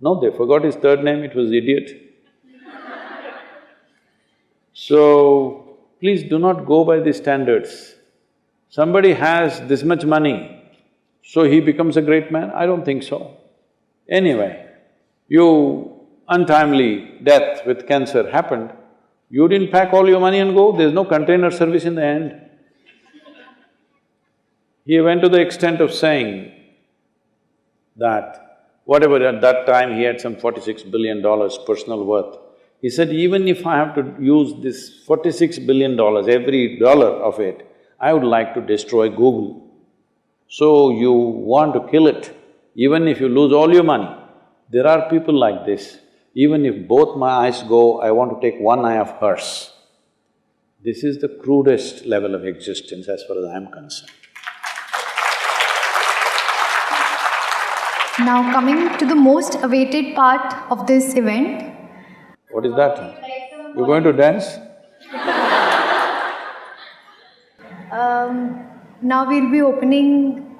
No, they forgot his third name, it was idiot. So, please do not go by these standards. Somebody has this much money, so he becomes a great man? I don't think so. Anyway, you untimely death with cancer happened, you didn't pack all your money and go, there's no container service in the end. He went to the extent of saying that whatever at that time he had some $46 billion personal worth. He said, even if I have to use this $46 billion, every dollar of it, I would like to destroy Google. So you want to kill it, even if you lose all your money. There are people like this, even if both my eyes go, I want to take one eye of hers. This is the crudest level of existence as far as I am concerned. Now coming to the most awaited part of this event. What is that? You're going to dance? Now we'll be opening,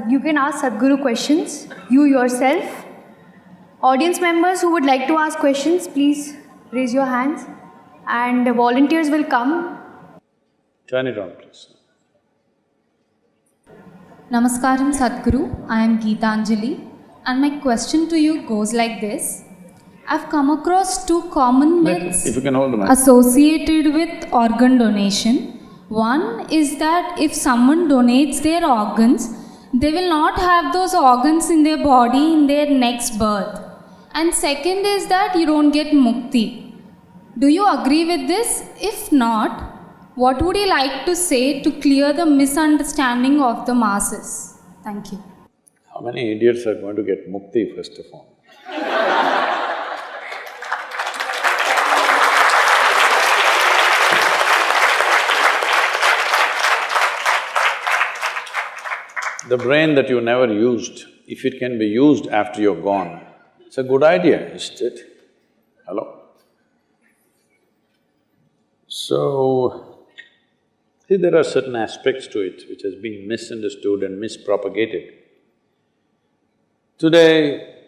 you can ask Sadhguru questions, you yourself. Audience members who would like to ask questions, please raise your hands and the volunteers will come. Turn it on, please. Namaskaram Sadhguru, I am Geetanjali and my question to you goes like this. I've come across two common myths If you can hold the mic. associated with organ donation. One is that if someone donates their organs, they will not have those organs in their body in their next birth. And second is that you don't get mukti. Do you agree with this? If not, what would you like to say to clear the misunderstanding of the masses? Thank you. How many idiots are going to get mukti, first of all? The brain that you never used, if it can be used after you're gone, it's a good idea, isn't it? Hello? So, see, there are certain aspects to it which has been misunderstood and mispropagated. Today,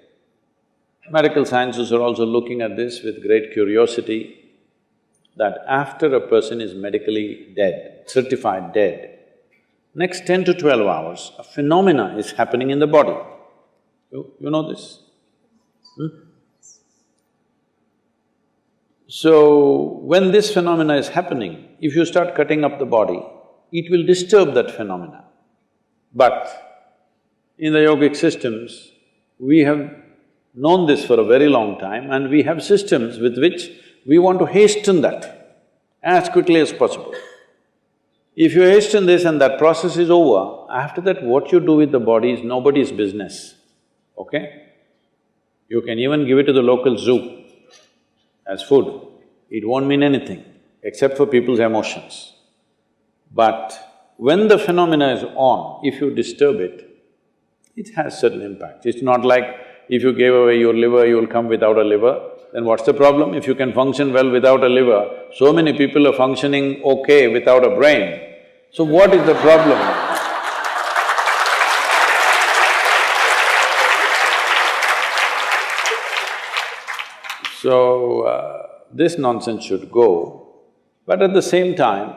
medical sciences are also looking at this with great curiosity, that after a person is medically dead, certified dead, next 10 to 12 hours, a phenomena is happening in the body. You know this? So, when this phenomena is happening, if you start cutting up the body, it will disturb that phenomena. But in the yogic systems, we have known this for a very long time and we have systems with which we want to hasten that as quickly as possible. If you hasten this and that process is over, after that what you do with the body is nobody's business, okay? You can even give it to the local zoo as food. It won't mean anything except for people's emotions. But when the phenomena is on, if you disturb it, it has certain impact. It's not like if you gave away your liver, you will come without a liver, then what's the problem? If you can function well without a liver, so many people are functioning okay without a brain. So what is the problem? So, this nonsense should go. But at the same time,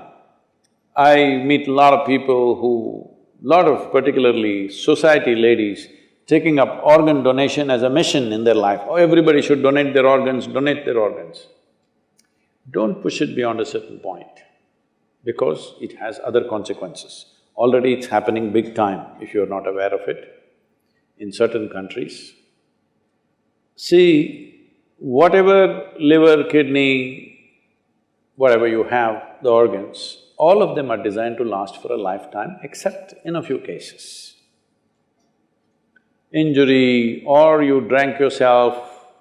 I meet a lot of people lot of particularly society ladies taking up organ donation as a mission in their life. Oh, everybody should donate their organs, donate their organs. Don't push it beyond a certain point, because it has other consequences. Already it's happening big time if you're not aware of it in certain countries. See, whatever liver, kidney, whatever you have, the organs, all of them are designed to last for a lifetime except in a few cases. Injury, or you drank yourself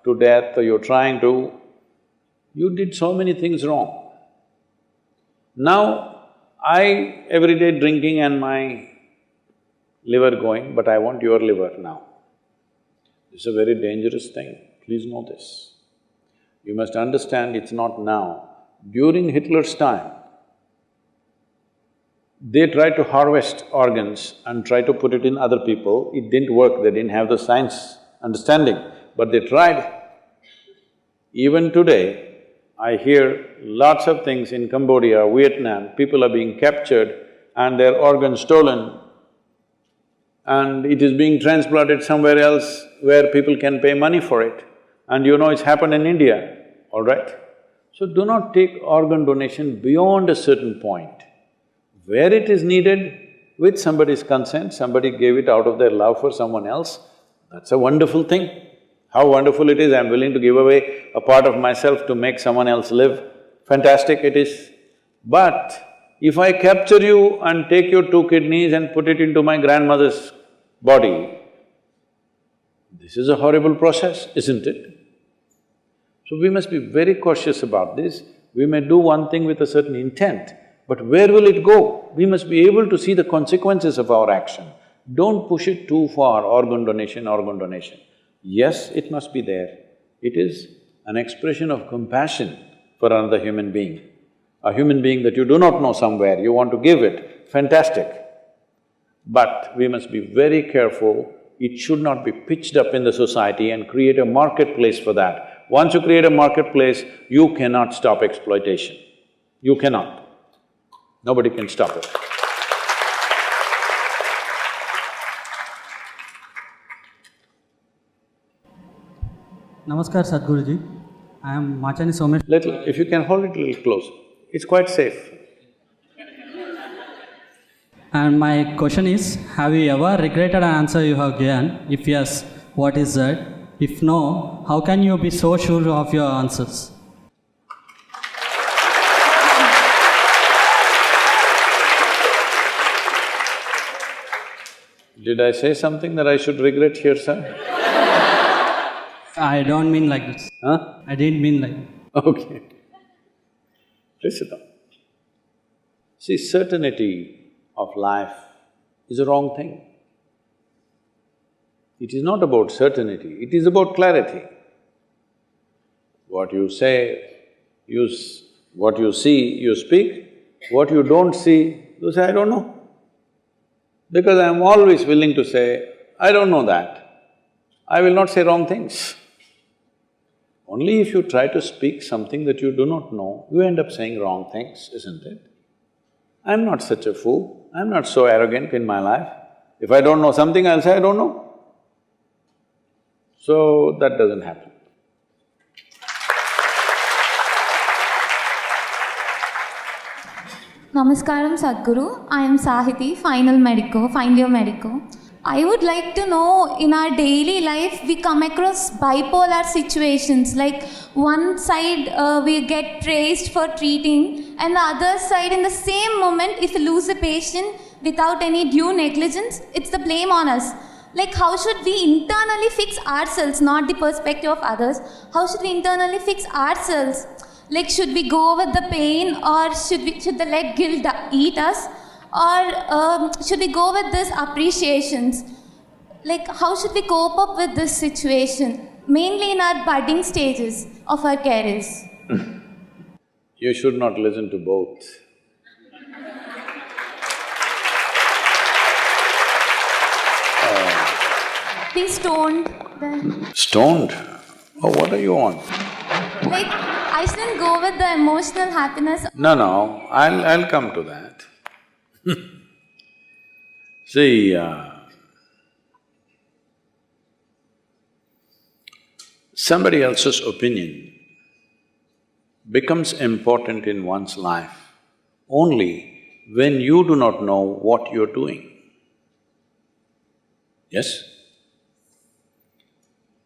to death, or you're trying to, you did so many things wrong. Now, I every day drinking and my liver going, but I want your liver now. It's a very dangerous thing, please know this. You must understand it's not now. During Hitler's time, They tried to harvest organs and try to put it in other people. It didn't work, they didn't have the science understanding, but they tried. Even today, I hear lots of things in Cambodia, Vietnam, people are being captured and their organs stolen, and it is being transplanted somewhere else where people can pay money for it. And you know it's happened in India, all right? So do not take organ donation beyond a certain point. Where it is needed, with somebody's consent, somebody gave it out of their love for someone else, that's a wonderful thing. How wonderful it is, I'm willing to give away a part of myself to make someone else live. Fantastic it is. But if I capture you and take your 2 kidneys and put it into my grandmother's body, this is a horrible process, isn't it? So we must be very cautious about this. We may do one thing with a certain intent, but where will it go? We must be able to see the consequences of our action. Don't push it too far, organ donation, organ donation. Yes, it must be there. It is an expression of compassion for another human being. A human being that you do not know somewhere, you want to give it, fantastic. But we must be very careful, it should not be pitched up in the society and create a marketplace for that. Once you create a marketplace, you cannot stop exploitation. You cannot. Nobody can stop it. Namaskar Sadhguruji, I am Machani Somesh. If you can hold it a little closer, it's quite safe. And my question is, have you ever regretted an answer you have given? If yes, what is that? If no, how can you be so sure of your answers? Did I say something that I should regret here, sir? I don't mean like this. Huh? I didn't mean like that. Okay. Please sit down. See, certainty of life is a wrong thing. It is not about certainty, it is about clarity. What you say, what you see, you speak. What you don't see, you say, I don't know. Because I am always willing to say, I don't know that. I will not say wrong things. Only if you try to speak something that you do not know, you end up saying wrong things, isn't it? I'm not such a fool, I'm not so arrogant in my life. If I don't know something, I'll say I don't know. So, that doesn't happen. Namaskaram Sadhguru, I am Sahiti, final year medico. I would like to know, in our daily life, we come across bipolar situations, like one side we get praised for treating, and the other side, in the same moment, if we lose a patient without any due negligence, it's the blame on us. Like, how should we internally fix ourselves, not the perspective of others? How should we internally fix ourselves? Like, should we go with the pain, or should the let guilt eat us? Or should we go with these appreciations? Like, how should we cope up with this situation, mainly in our budding stages of our careers? You should not listen to both. Be stoned then. Stoned? Oh, what are you on? Like, I shouldn't go with the emotional happiness. No, I'll come to that. See, somebody else's opinion becomes important in one's life only when you do not know what you're doing. Yes?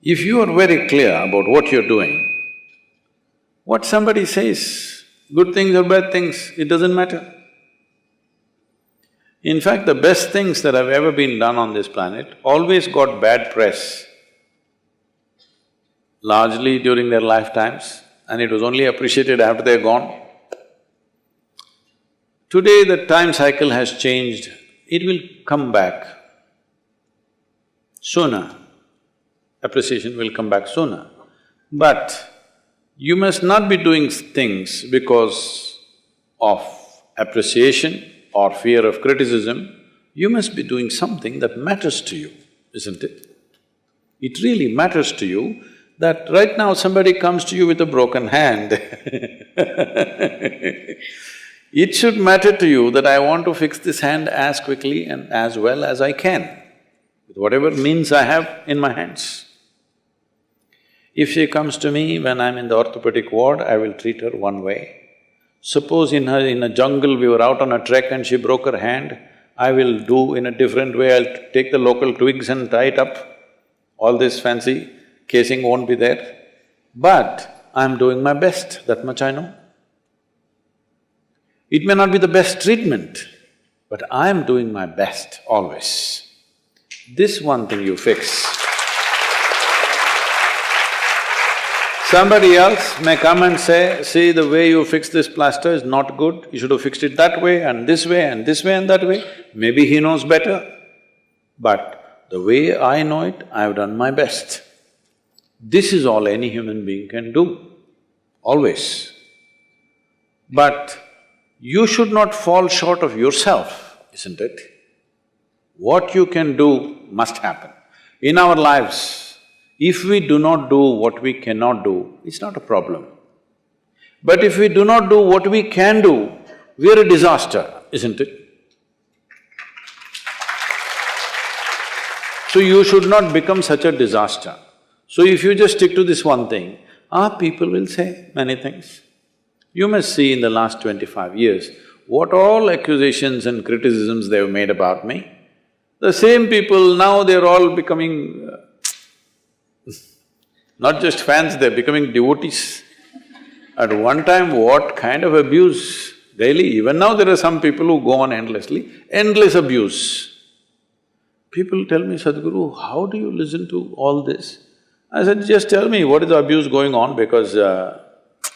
If you are very clear about what you're doing, what somebody says, good things or bad things, it doesn't matter. In fact, the best things that have ever been done on this planet always got bad press, largely during their lifetimes, and it was only appreciated after they're gone. Today the time cycle has changed, it will come back sooner. Appreciation will come back sooner. But you must not be doing things because of appreciation or fear of criticism, you must be doing something that matters to you, isn't it? It really matters to you that right now somebody comes to you with a broken hand it should matter to you that I want to fix this hand as quickly and as well as I can, with whatever means I have in my hands. If she comes to me when I'm in the orthopedic ward, I will treat her one way. Suppose in a jungle we were out on a trek and she broke her hand, I will do in a different way, I'll take the local twigs and tie it up. All this fancy casing won't be there. But I'm doing my best, that much I know. It may not be the best treatment, but I'm doing my best always. This one thing you fix. Somebody else may come and say, see, the way you fix this plaster is not good, you should have fixed it that way and this way and this way and that way. Maybe he knows better, but the way I know it, I've done my best. This is all any human being can do, always. But you should not fall short of yourself, isn't it? What you can do must happen. In our lives, if we do not do what we cannot do, it's not a problem. But if we do not do what we can do, we are a disaster, isn't it? So you should not become such a disaster. So if you just stick to this one thing, people will say many things. You must see in the last 25 years, what all accusations and criticisms they've made about me. The same people, now they're all becoming not just fans, they're becoming devotees. At one time, what kind of abuse daily, even now there are some people who go on endlessly, endless abuse. People tell me, Sadhguru, how do you listen to all this? I said, just tell me what is the abuse going on because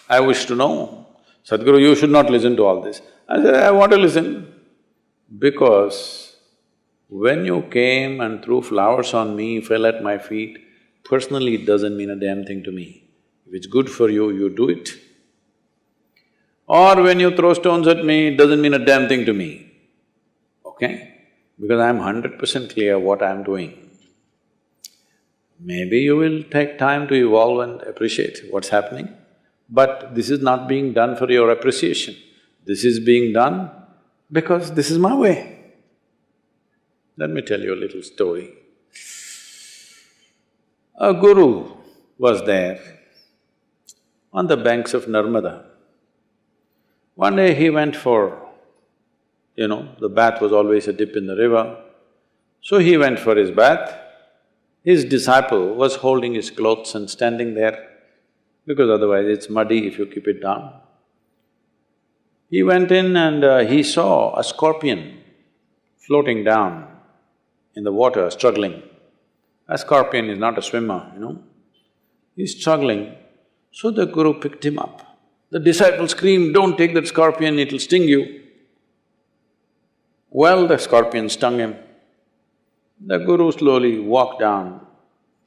I wish to know. Sadhguru, you should not listen to all this. I said, I want to listen because when you came and threw flowers on me, fell at my feet, personally it doesn't mean a damn thing to me. If it's good for you, you do it. Or when you throw stones at me, it doesn't mean a damn thing to me, okay? Because I'm 100% clear what I'm doing. Maybe you will take time to evolve and appreciate what's happening, but this is not being done for your appreciation. This is being done because this is my way. Let me tell you a little story. A guru was there on the banks of Narmada. One day he went for, the bath was always a dip in the river. So he went for his bath. His disciple was holding his clothes and standing there because otherwise it's muddy if you keep it down. He went in and he saw a scorpion floating down in the water, struggling. A scorpion is not a swimmer, He's struggling. So the guru picked him up. The disciple screamed, don't take that scorpion, it'll sting you. Well, the scorpion stung him. The guru slowly walked down,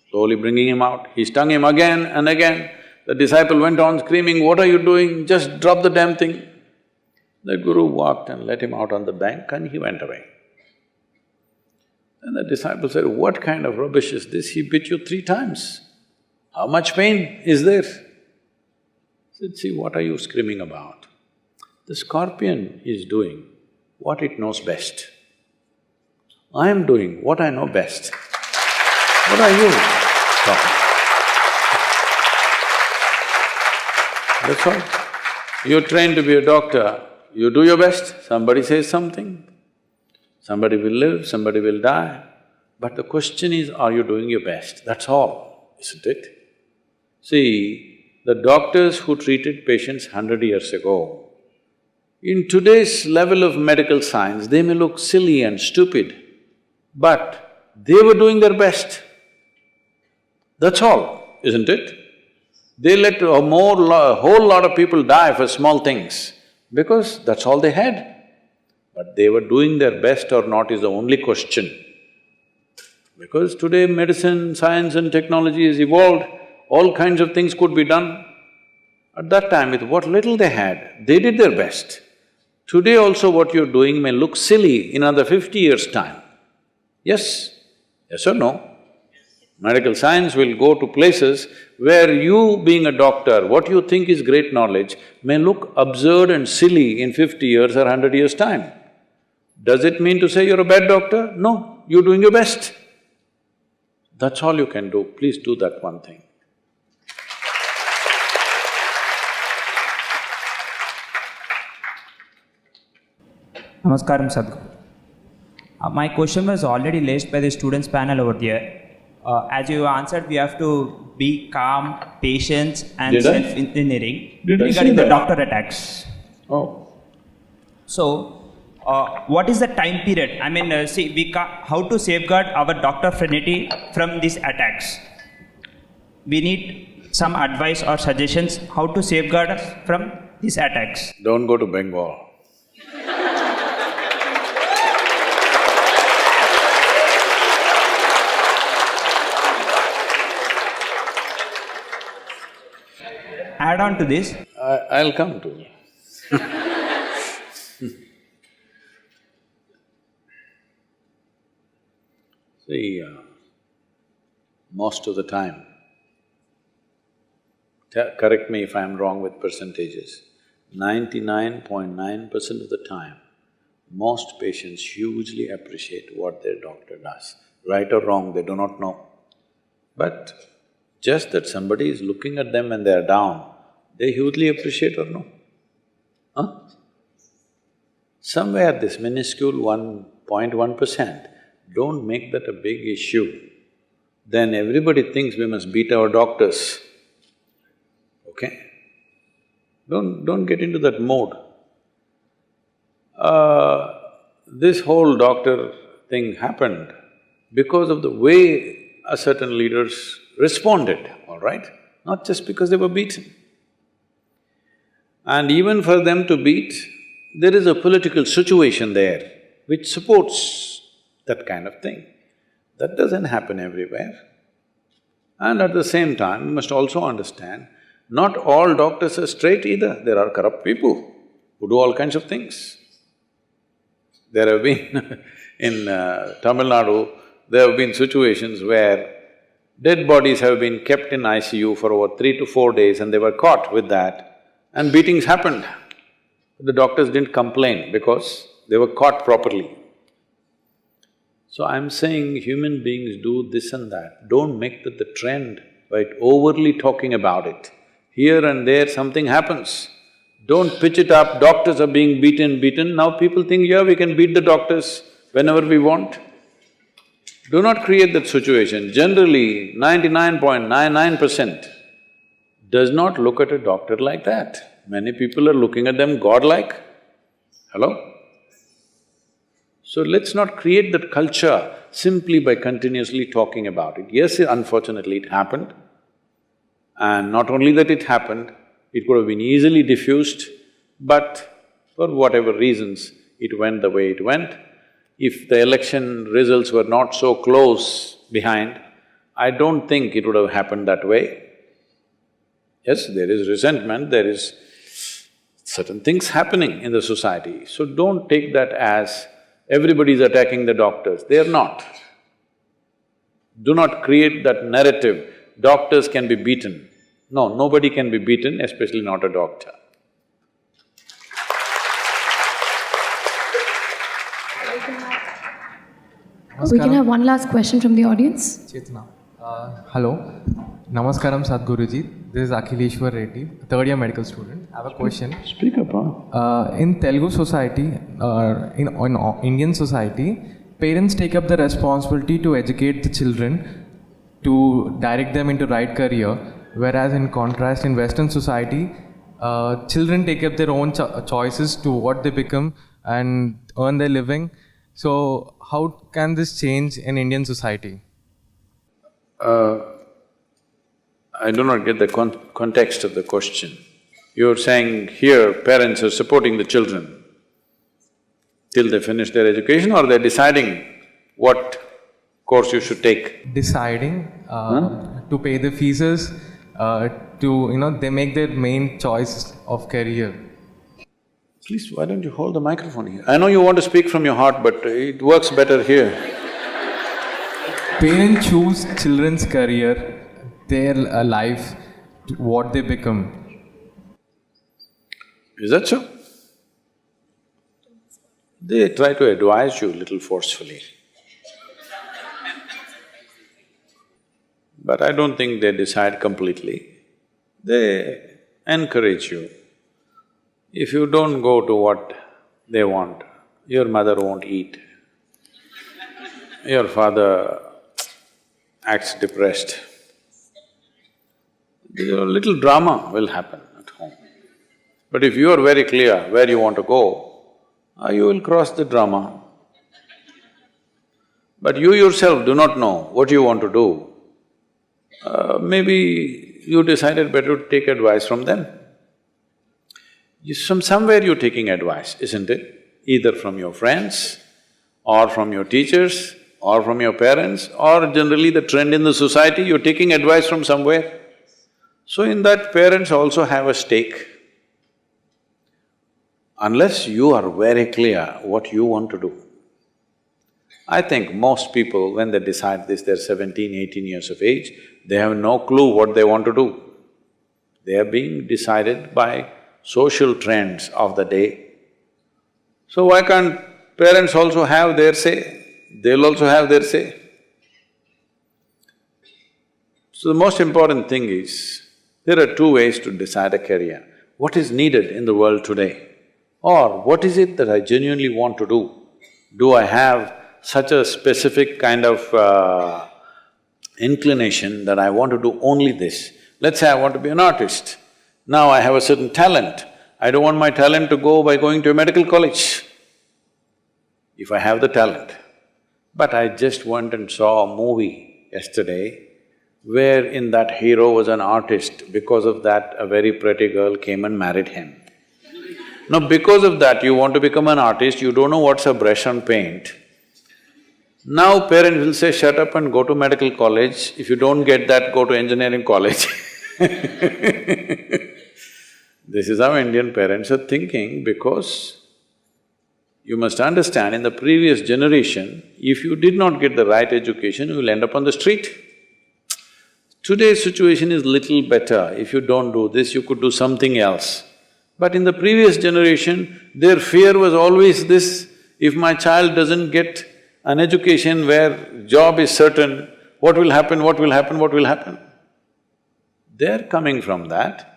slowly bringing him out. He stung him again and again. The disciple went on screaming, what are you doing? Just drop the damn thing. The guru walked and let him out on the bank and he went away. Then the disciple said, what kind of rubbish is this? He bit you 3 times. How much pain is there? He said, see, what are you screaming about? The scorpion is doing what it knows best. I am doing what I know best. What are you talking? That's all. You're trained to be a doctor, you do your best, somebody says something. Somebody will live, somebody will die. But the question is, are you doing your best? That's all, isn't it? See, the doctors who treated patients 100 years ago, in today's level of medical science, they may look silly and stupid, but they were doing their best. That's all, isn't it? They let a whole lot of people die for small things because that's all they had. But they were doing their best or not is the only question. Because today medicine, science and technology has evolved, all kinds of things could be done. At that time, with what little they had, they did their best. Today also what you're doing may look silly in another 50 years' time. Yes? Yes or no? Medical science will go to places where you being a doctor, what you think is great knowledge may look absurd and silly in 50 years or 100 years' time. Does it mean to say you're a bad doctor? No, you're doing your best. That's all you can do. Please do that one thing. Namaskaram, Sadhguru. My question was already raised by the students panel over there. As you answered, we have to be calm, patient and self-engineering regarding the doctor attacks. Oh. So, what is the time period? I mean, how to safeguard our doctor fraternity from these attacks? We need some advice or suggestions how to safeguard us from these attacks. Don't go to Bengal. Add on to this. I'll come to you. See, most of the time, correct me if I'm wrong with percentages, 99.9% of the time, most patients hugely appreciate what their doctor does. Right or wrong, they do not know. But just that somebody is looking at them when they are down, they hugely appreciate or no? Huh? Somewhere this minuscule 1.1%, don't make that a big issue. Then everybody thinks we must beat our doctors, okay? Don't get into that mode. This whole doctor thing happened because of the way a certain leaders responded, all right? Not just because they were beaten. And even for them to beat, there is a political situation there which supports that kind of thing. That doesn't happen everywhere. And at the same time, you must also understand, not all doctors are straight either. There are corrupt people who do all kinds of things. There have been in Tamil Nadu, there have been situations where dead bodies have been kept in ICU for over 3 to 4 days and they were caught with that and beatings happened. The doctors didn't complain because they were caught properly. So I'm saying human beings do this and that. Don't make that the trend by overly talking about it. Here and there something happens. Don't pitch it up, doctors are being beaten. Now people think, yeah, we can beat the doctors whenever we want. Do not create that situation. Generally, 99.99% does not look at a doctor like that. Many people are looking at them godlike. Hello? So let's not create that culture simply by continuously talking about it. Yes, unfortunately it happened. And not only that it happened, it could have been easily diffused, but for whatever reasons, it went the way it went. If the election results were not so close behind, I don't think it would have happened that way. Yes, there is resentment, there is certain things happening in the society, so don't take that as everybody is attacking the doctors, they are not. Do not create that narrative, doctors can be beaten. No, nobody can be beaten, especially not a doctor. We can have one last question from the audience. Chetna. Hello. Namaskaram Sadhguruji. This is Akhileshwar Reddy, third year medical student. I have a question. Speak up, huh? In Telugu society, in Indian society, parents take up the responsibility to educate the children to direct them into right career, whereas in contrast in Western society, children take up their own choices to what they become and earn their living. So, how can this change in Indian society? I do not get the context of the question. You're saying here parents are supporting the children till they finish their education, or they're deciding what course you should take? Deciding to pay the fees, they make their main choice of career. Please, why don't you hold the microphone here? I know you want to speak from your heart, but it works better here. Parents choose children's career, their life, what they become. Is that so? They try to advise you a little forcefully. But I don't think they decide completely. They encourage you. If you don't go to what they want, your mother won't eat. Your father acts depressed. A little drama will happen at home. But if you are very clear where you want to go, you will cross the drama. But you yourself do not know what you want to do. Maybe you decided better to take advice from them. From somewhere you're taking advice, isn't it? Either from your friends, or from your teachers, or from your parents, or generally the trend in the society, you're taking advice from somewhere. So in that, parents also have a stake. Unless you are very clear what you want to do. I think most people, when they decide this, they're 17, 18 years of age, they have no clue what they want to do. They are being decided by social trends of the day. So why can't parents also have their say? They'll also have their say. So the most important thing is, there are two ways to decide a career. What is needed in the world today? Or what is it that I genuinely want to do? Do I have such a specific kind of inclination that I want to do only this? Let's say I want to be an artist. Now I have a certain talent. I don't want my talent to go by going to a medical college, if I have the talent. But I just went and saw a movie yesterday where in that hero was an artist. Because of that, a very pretty girl came and married him. Now, because of that, you want to become an artist, you don't know what's a brush and paint. Now parents will say, shut up and go to medical college. If you don't get that, go to engineering college. This is how Indian parents are thinking, because you must understand, in the previous generation, if you did not get the right education, you will end up on the street. Today's situation is little better. If you don't do this, you could do something else. But in the previous generation, their fear was always this: if my child doesn't get an education where job is certain, what will happen, what will happen, what will happen? They're coming from that.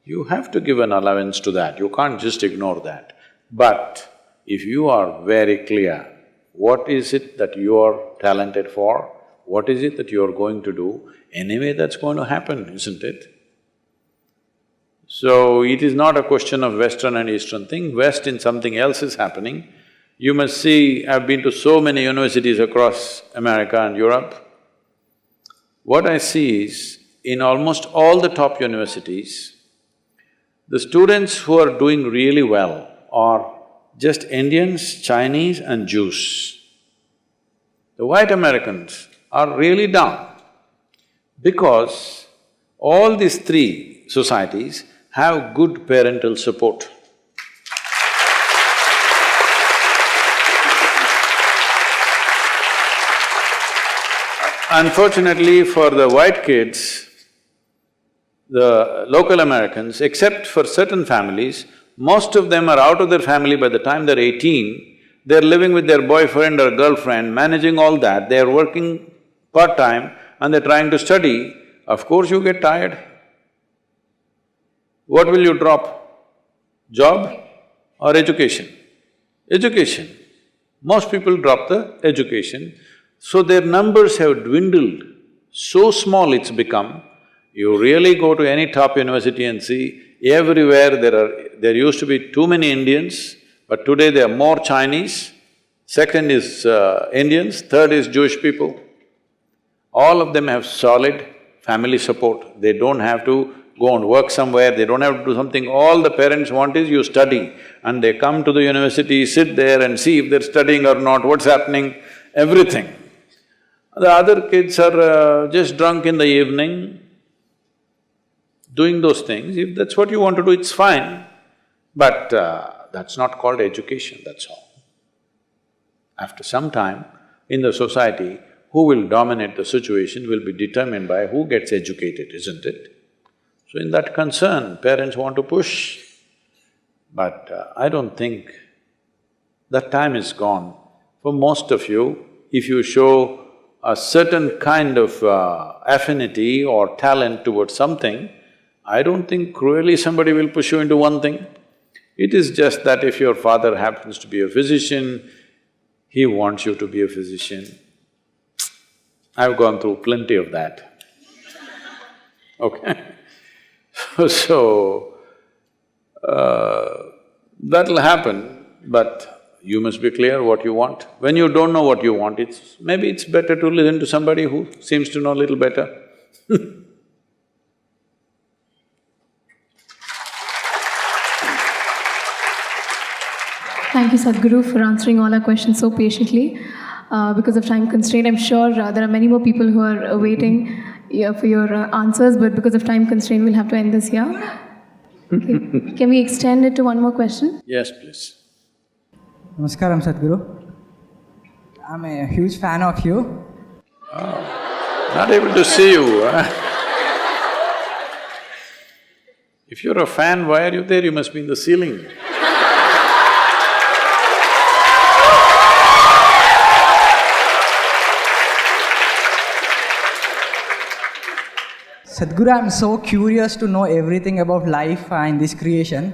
You have to give an allowance to that, you can't just ignore that. But if you are very clear, what is it that you are talented for, what is it that you are going to do, anyway that's going to happen, isn't it? So, it is not a question of Western and Eastern thing, West in something else is happening. You must see, I've been to so many universities across America and Europe. What I see is, in almost all the top universities, the students who are doing really well are just Indians, Chinese and Jews. The white Americans are really down because all these three societies have good parental support. Unfortunately for the white kids, the local Americans, except for certain families, most of them are out of their family by the time they're 18, they're living with their boyfriend or girlfriend, managing all that, they're working part-time and they're trying to study. Of course you get tired. What will you drop? Job or education? Education. Most people drop the education, so their numbers have dwindled. So small it's become, you really go to any top university and see, everywhere there used to be too many Indians, but today there are more Chinese, second is Indians, third is Jewish people. All of them have solid family support, they don't have to go and work somewhere, they don't have to do something, all the parents want is you study. And they come to the university, sit there and see if they're studying or not, what's happening, everything. The other kids are just drunk in the evening, doing those things. If that's what you want to do, it's fine. But that's not called education, that's all. After some time, in the society, who will dominate the situation will be determined by who gets educated, isn't it? So in that concern, parents want to push, but I don't think that time is gone. For most of you, if you show a certain kind of affinity or talent towards something, I don't think cruelly somebody will push you into one thing. It is just that if your father happens to be a physician, he wants you to be a physician. I've gone through plenty of that, okay? So, that'll happen, but you must be clear what you want. When you don't know what you want, maybe it's better to listen to somebody who seems to know a little better. Thank you, Sadhguru, for answering all our questions so patiently. Because of time constraint, I'm sure there are many more people who are waiting for your answers, but because of time constraint, we'll have to end this here. Okay. Can we extend it to one more question? Yes, please. Namaskaram, Sadhguru. I'm a huge fan of you. Not able to see you, huh? If you're a fan, why are you there? You must be in the ceiling. Sadhguru, I'm so curious to know everything about life and this creation.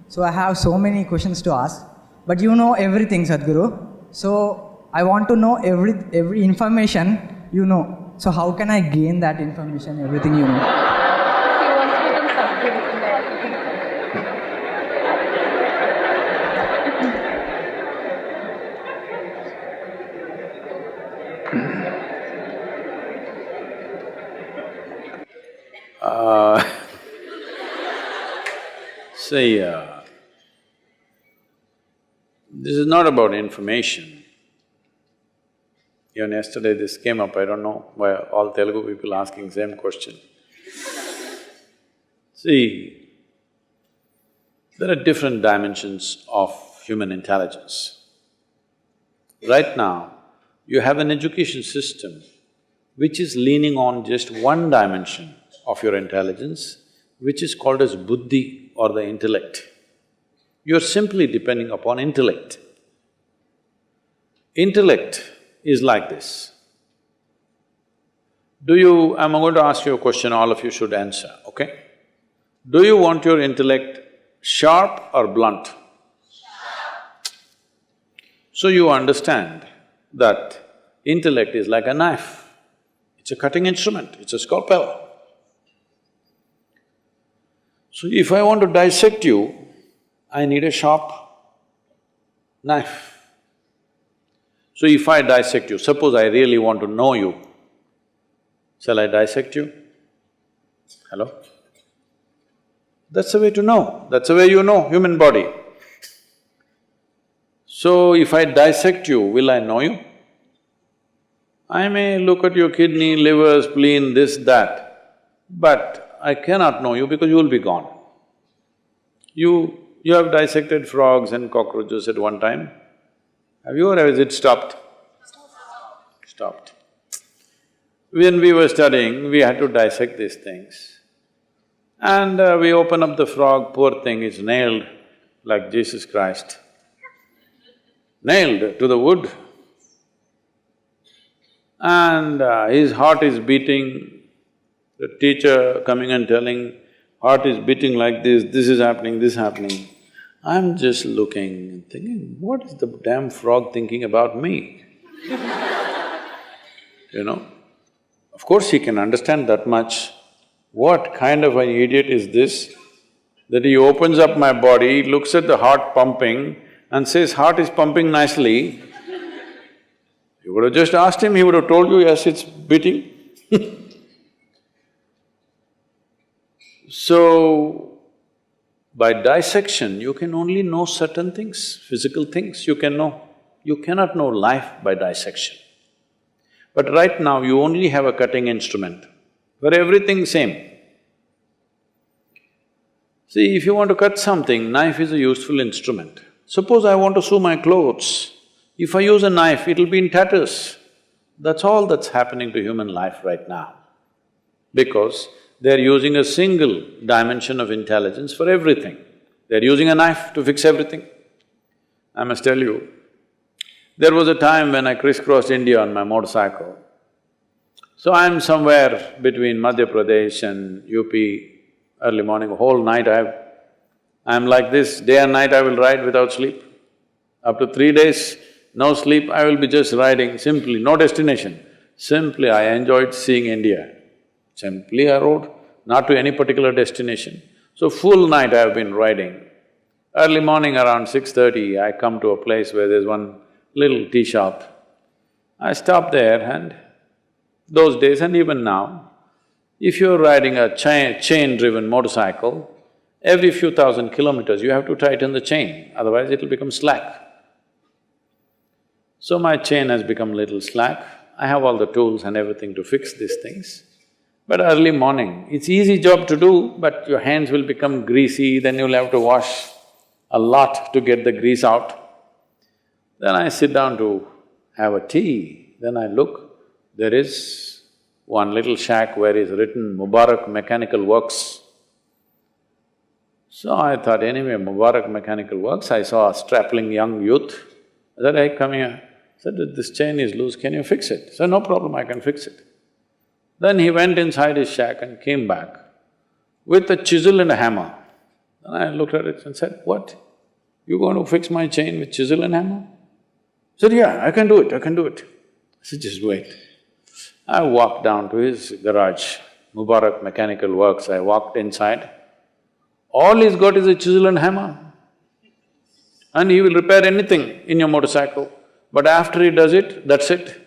So I have so many questions to ask. But you know everything, Sadhguru. So I want to know every information you know. So how can I gain that information, everything you know? See, this is not about information. Even yesterday this came up, I don't know why all Telugu people asking same question. See, there are different dimensions of human intelligence. Right now, you have an education system which is leaning on just one dimension of your intelligence, which is called as buddhi or the intellect. You're simply depending upon intellect. Intellect is like this. I'm going to ask you a question, all of you should answer, okay? Do you want your intellect sharp or blunt? Sharp. So you understand that intellect is like a knife. It's a cutting instrument, it's a scalpel. So if I want to dissect you, I need a sharp knife. So if I dissect you, suppose I really want to know you, shall I dissect you? Hello? That's the way to know, that's the way you know human body. So if I dissect you, will I know you? I may look at your kidney, liver, spleen, this, that, but I cannot know you because you will be gone. You have dissected frogs and cockroaches at one time. Have you, or has it stopped? Stopped. When we were studying, we had to dissect these things. And we open up the frog, poor thing is nailed like Jesus Christ. Nailed to the wood. And his heart is beating. The teacher coming and telling, heart is beating like this is happening, this happening. I'm just looking and thinking, what is the damn frog thinking about me? You know? Of course he can understand that much. What kind of an idiot is this, that he opens up my body, looks at the heart pumping and says, heart is pumping nicely. You would have just asked him, he would have told you, yes, it's beating. So, by dissection, you can only know certain things, physical things you can know. You cannot know life by dissection. But right now, you only have a cutting instrument, for everything same. See, if you want to cut something, knife is a useful instrument. Suppose I want to sew my clothes, if I use a knife, it'll be in tatters. That's all that's happening to human life right now. Because they're using a single dimension of intelligence for everything. They're using a knife to fix everything. I must tell you, there was a time when I crisscrossed India on my motorcycle. So I'm somewhere between Madhya Pradesh and UP, early morning, whole night I'm like this, day and night I will ride without sleep. After 3 days, no sleep, I will be just riding simply, no destination. Simply I enjoyed seeing India. Simply I rode, not to any particular destination. So full night I have been riding. Early morning around 6:30, I come to a place where there's one little tea shop. I stop there and those days and even now, if you're riding a chain-driven motorcycle, every few thousand kilometers you have to tighten the chain, otherwise it'll become slack. So my chain has become little slack. I have all the tools and everything to fix these things. But early morning, it's easy job to do, but your hands will become greasy, then you'll have to wash a lot to get the grease out. Then I sit down to have a tea, then I look, there is one little shack where is written Mubarak Mechanical Works. So I thought, anyway, Mubarak Mechanical Works, I saw a strapping young youth. I said, hey, come here. I said, this chain is loose, can you fix it? He said, no problem, I can fix it. Then he went inside his shack and came back with a chisel and a hammer. And I looked at it and said, what? You going to fix my chain with chisel and hammer? He said, yeah, I can do it, I can do it. I said, just wait. I walked down to his garage, Mubarak Mechanical Works, I walked inside. All he's got is a chisel and hammer. And he will repair anything in your motorcycle. But after he does it, that's it.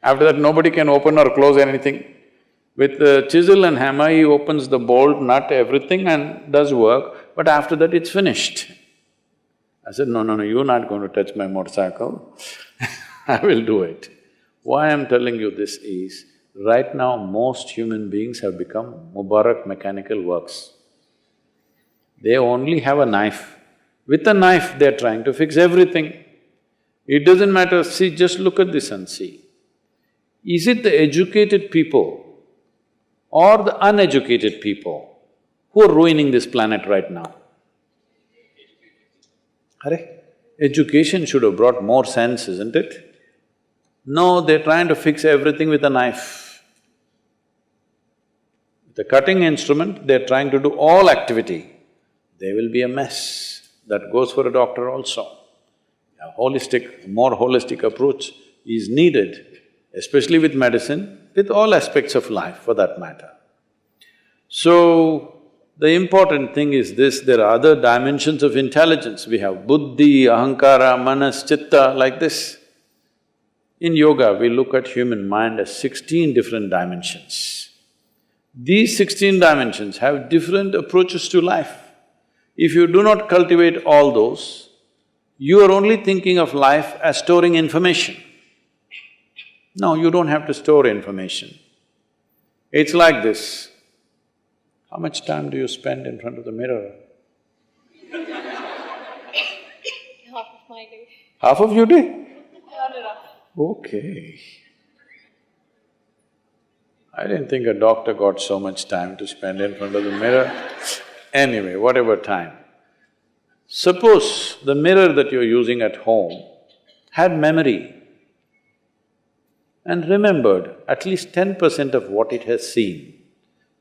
After that, nobody can open or close anything. With the chisel and hammer, he opens the bolt, nut, everything and does work, but after that it's finished. I said, no, you're not going to touch my motorcycle, I will do it. Why I'm telling you this is, right now most human beings have become Mubarak Mechanical Works. They only have a knife. With a knife, they're trying to fix everything. It doesn't matter, see, just look at this and see. Is it the educated people or the uneducated people who are ruining this planet right now? Education should have brought more sense, isn't it? No, they're trying to fix everything with a knife. With a cutting instrument, they're trying to do all activity. There will be a mess. That goes for a doctor also. A more holistic approach is needed, especially with medicine, with all aspects of life for that matter. So, the important thing is this, there are other dimensions of intelligence. We have buddhi, ahankara, manas, chitta, like this. In yoga, we look at human mind as 16 different dimensions. These 16 dimensions have different approaches to life. If you do not cultivate all those, you are only thinking of life as storing information. No, you don't have to store information. It's like this. How much time do you spend in front of the mirror? Half of my day. Half of your day? Not enough. Okay. I didn't think a doctor got so much time to spend in front of the mirror. Anyway, whatever time. Suppose the mirror that you're using at home had memory and remembered at least 10% of what it has seen.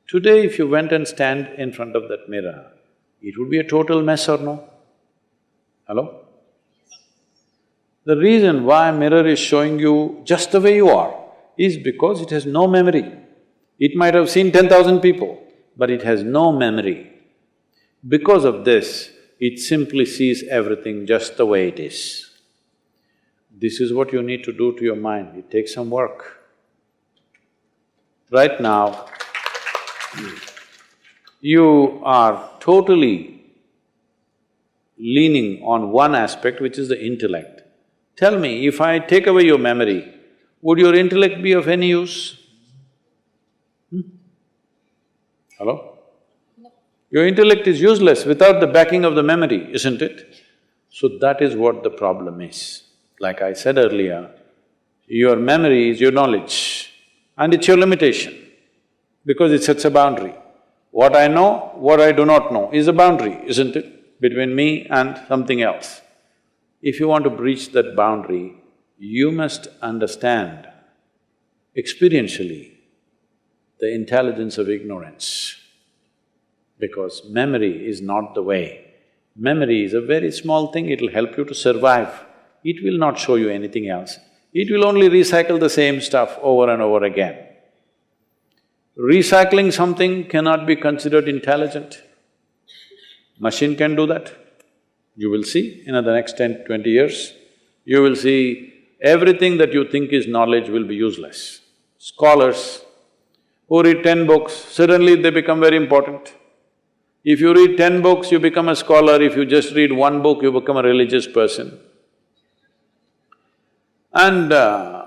Today, if you went and stand in front of that mirror, it would be a total mess or no? Hello? The reason why a mirror is showing you just the way you are is because it has no memory. It might have seen 10,000 people, but it has no memory. Because of this, it simply sees everything just the way it is. This is what you need to do to your mind, it takes some work. Right now, you are totally leaning on one aspect, which is the intellect. Tell me, if I take away your memory, would your intellect be of any use? Hello? Your intellect is useless without the backing of the memory, isn't it? So that is what the problem is. Like I said earlier, your memory is your knowledge and it's your limitation because it sets a boundary. What I know, what I do not know is a boundary, isn't it, between me and something else. If you want to breach that boundary, you must understand experientially the intelligence of ignorance, because memory is not the way. Memory is a very small thing, it'll help you to survive. It will not show you anything else. It will only recycle the same stuff over and over again. Recycling something cannot be considered intelligent. Machine can do that. You will see in the next 10, 20 years, you will see everything that you think is knowledge will be useless. Scholars who read 10 books, suddenly they become very important. If you read 10 books, you become a scholar. If you just read one book, you become a religious person. And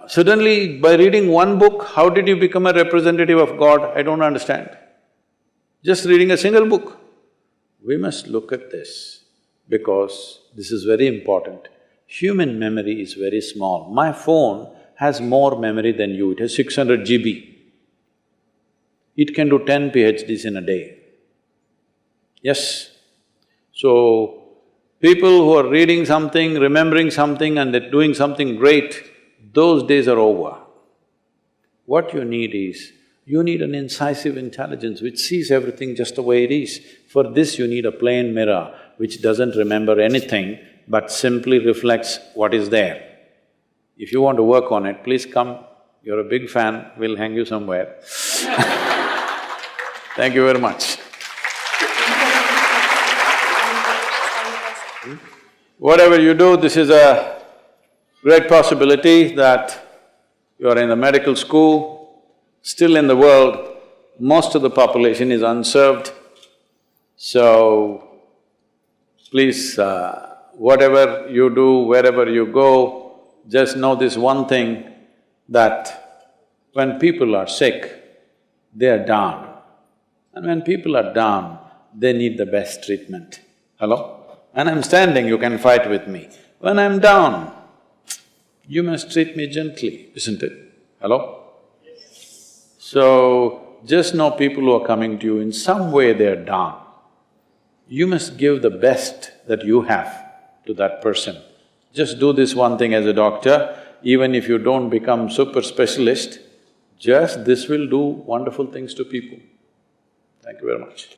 suddenly, by reading one book, how did you become a representative of God? I don't understand. Just reading a single book. We must look at this because this is very important. Human memory is very small. My phone has more memory than you, it has 600 GB. It can do 10 PhDs in a day. Yes. So, people who are reading something, remembering something and they're doing something great, those days are over. What you need is, you need an incisive intelligence which sees everything just the way it is. For this you need a plain mirror which doesn't remember anything but simply reflects what is there. If you want to work on it, please come, you're a big fan, we'll hang you somewhere. Thank you very much. Whatever you do, this is a great possibility that you are in the medical school. Still in the world, most of the population is unserved. So, please, whatever you do, wherever you go, just know this one thing, that when people are sick, they are down. And when people are down, they need the best treatment. Hello? When I'm standing, you can fight with me. When I'm down, you must treat me gently, isn't it? Hello? So, just know people who are coming to you, in some way they're down. You must give the best that you have to that person. Just do this one thing as a doctor, even if you don't become super specialist, just this will do wonderful things to people. Thank you very much.